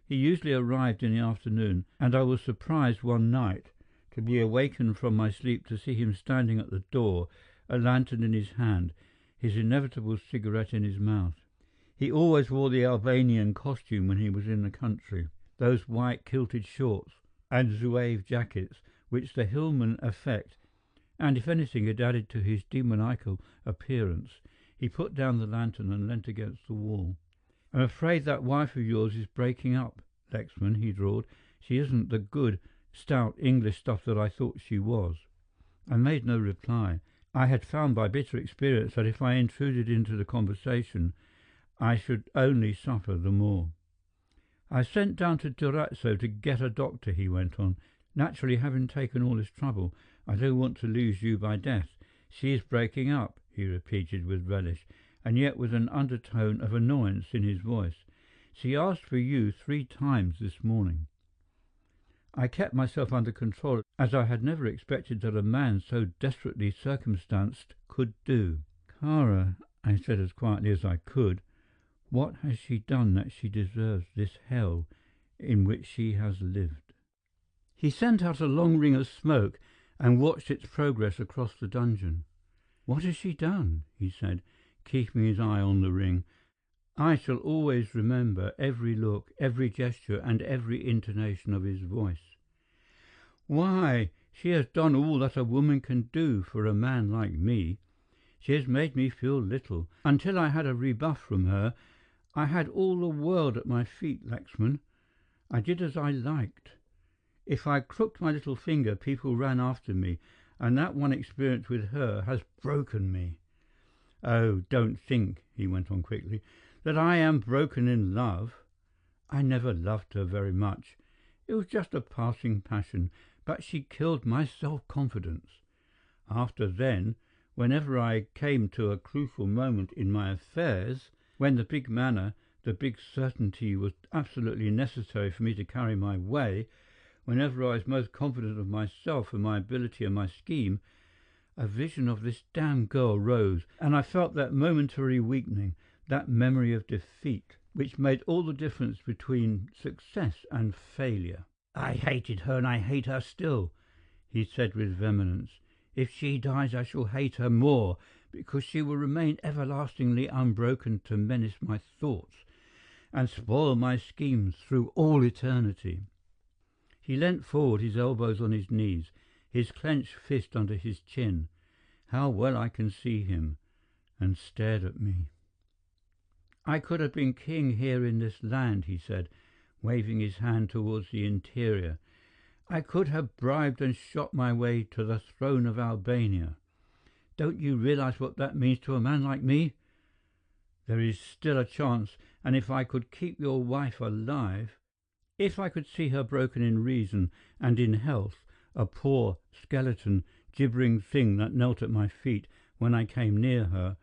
S1: He usually arrived in the afternoon, and I was surprised one night to be awakened from my sleep to see him standing at the door, a lantern in his hand, his inevitable cigarette in his mouth. He always wore the Albanian costume when he was in the country, those white kilted shorts and zouave jackets which the hillmen affect, and if anything it added to his demoniacal appearance. He put down the lantern and leant against the wall. "I'm afraid that wife of yours is breaking up, Lexman," he drawled. "She isn't the good, stout English stuff that I thought she was." I made no reply. I had found by bitter experience that if I intruded into the conversation, I should only suffer the more. "I sent down to Durazzo to get a doctor," he went on. "Naturally, having taken all this trouble, I don't want to lose you by death. She is breaking up," he repeated with relish, and yet with an undertone of annoyance in his voice. "She asked for you 3 times this morning." I kept myself under control, as I had never expected that a man so desperately circumstanced could do. "Kara," I said as quietly as I could, "what has she done that she deserves this hell in which she has lived?" He sent out a long ring of smoke and watched its progress across the dungeon. "What has she done?" he said, keeping his eye on the ring. I shall always remember every look, every gesture, and every intonation of his voice. "Why, she has done all that a woman can do for a man like me. She has made me feel little. Until I had a rebuff from her, I had all the world at my feet, Lexman. I did as I liked. If I crooked my little finger, people ran after me, and that one experience with her has broken me. Oh, don't think," he went on quickly, "that I am broken in love. I never loved her very much. It was just a passing passion, but she killed my self-confidence. After then, whenever I came to a crucial moment in my affairs, when the big manner, the big certainty was absolutely necessary for me to carry my way, whenever I was most confident of myself and my ability and my scheme, a vision of this damned girl rose, and I felt that momentary weakening, that memory of defeat, which made all the difference between success and failure. I hated her, and I hate her still," he said with vehemence. "If she dies, I shall hate her more, because she will remain everlastingly unbroken to menace my thoughts and spoil my schemes through all eternity." He leant forward, his elbows on his knees, his clenched fist under his chin. How well I can see him, and stared at me. "I could have been king here in this land," he said, waving his hand towards the interior. "I could have bribed and shot my way to the throne of Albania. Don't you realize what that means to a man like me? There is still a chance, and if I could keep your wife alive, if I could see her broken in reason and in health, a poor, skeleton, gibbering thing that knelt at my feet when I came near her,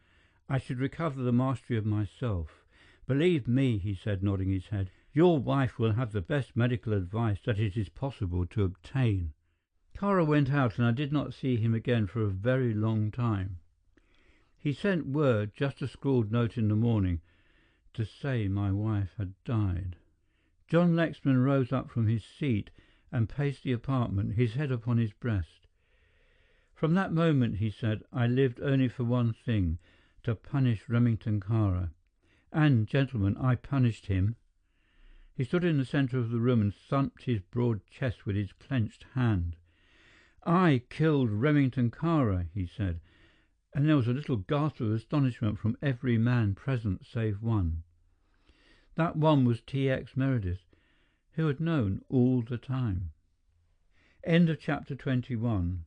S1: I should recover the mastery of myself. Believe me," he said, nodding his head, "your wife will have the best medical advice that it is possible to obtain." Kara went out, and I did not see him again for a very long time. He sent word, just a scrawled note in the morning, to say my wife had died. John Lexman rose up from his seat and paced the apartment, his head upon his breast. "From that moment," he said, "I lived only for one thing, to punish Remington Kara. And, gentlemen, I punished him." He stood in the center of the room and thumped his broad chest with his clenched hand. "I killed Remington Kara," he said, and there was a little gasp of astonishment from every man present save one. That one was T.X. Meredith, who had known all the time. End of chapter 21.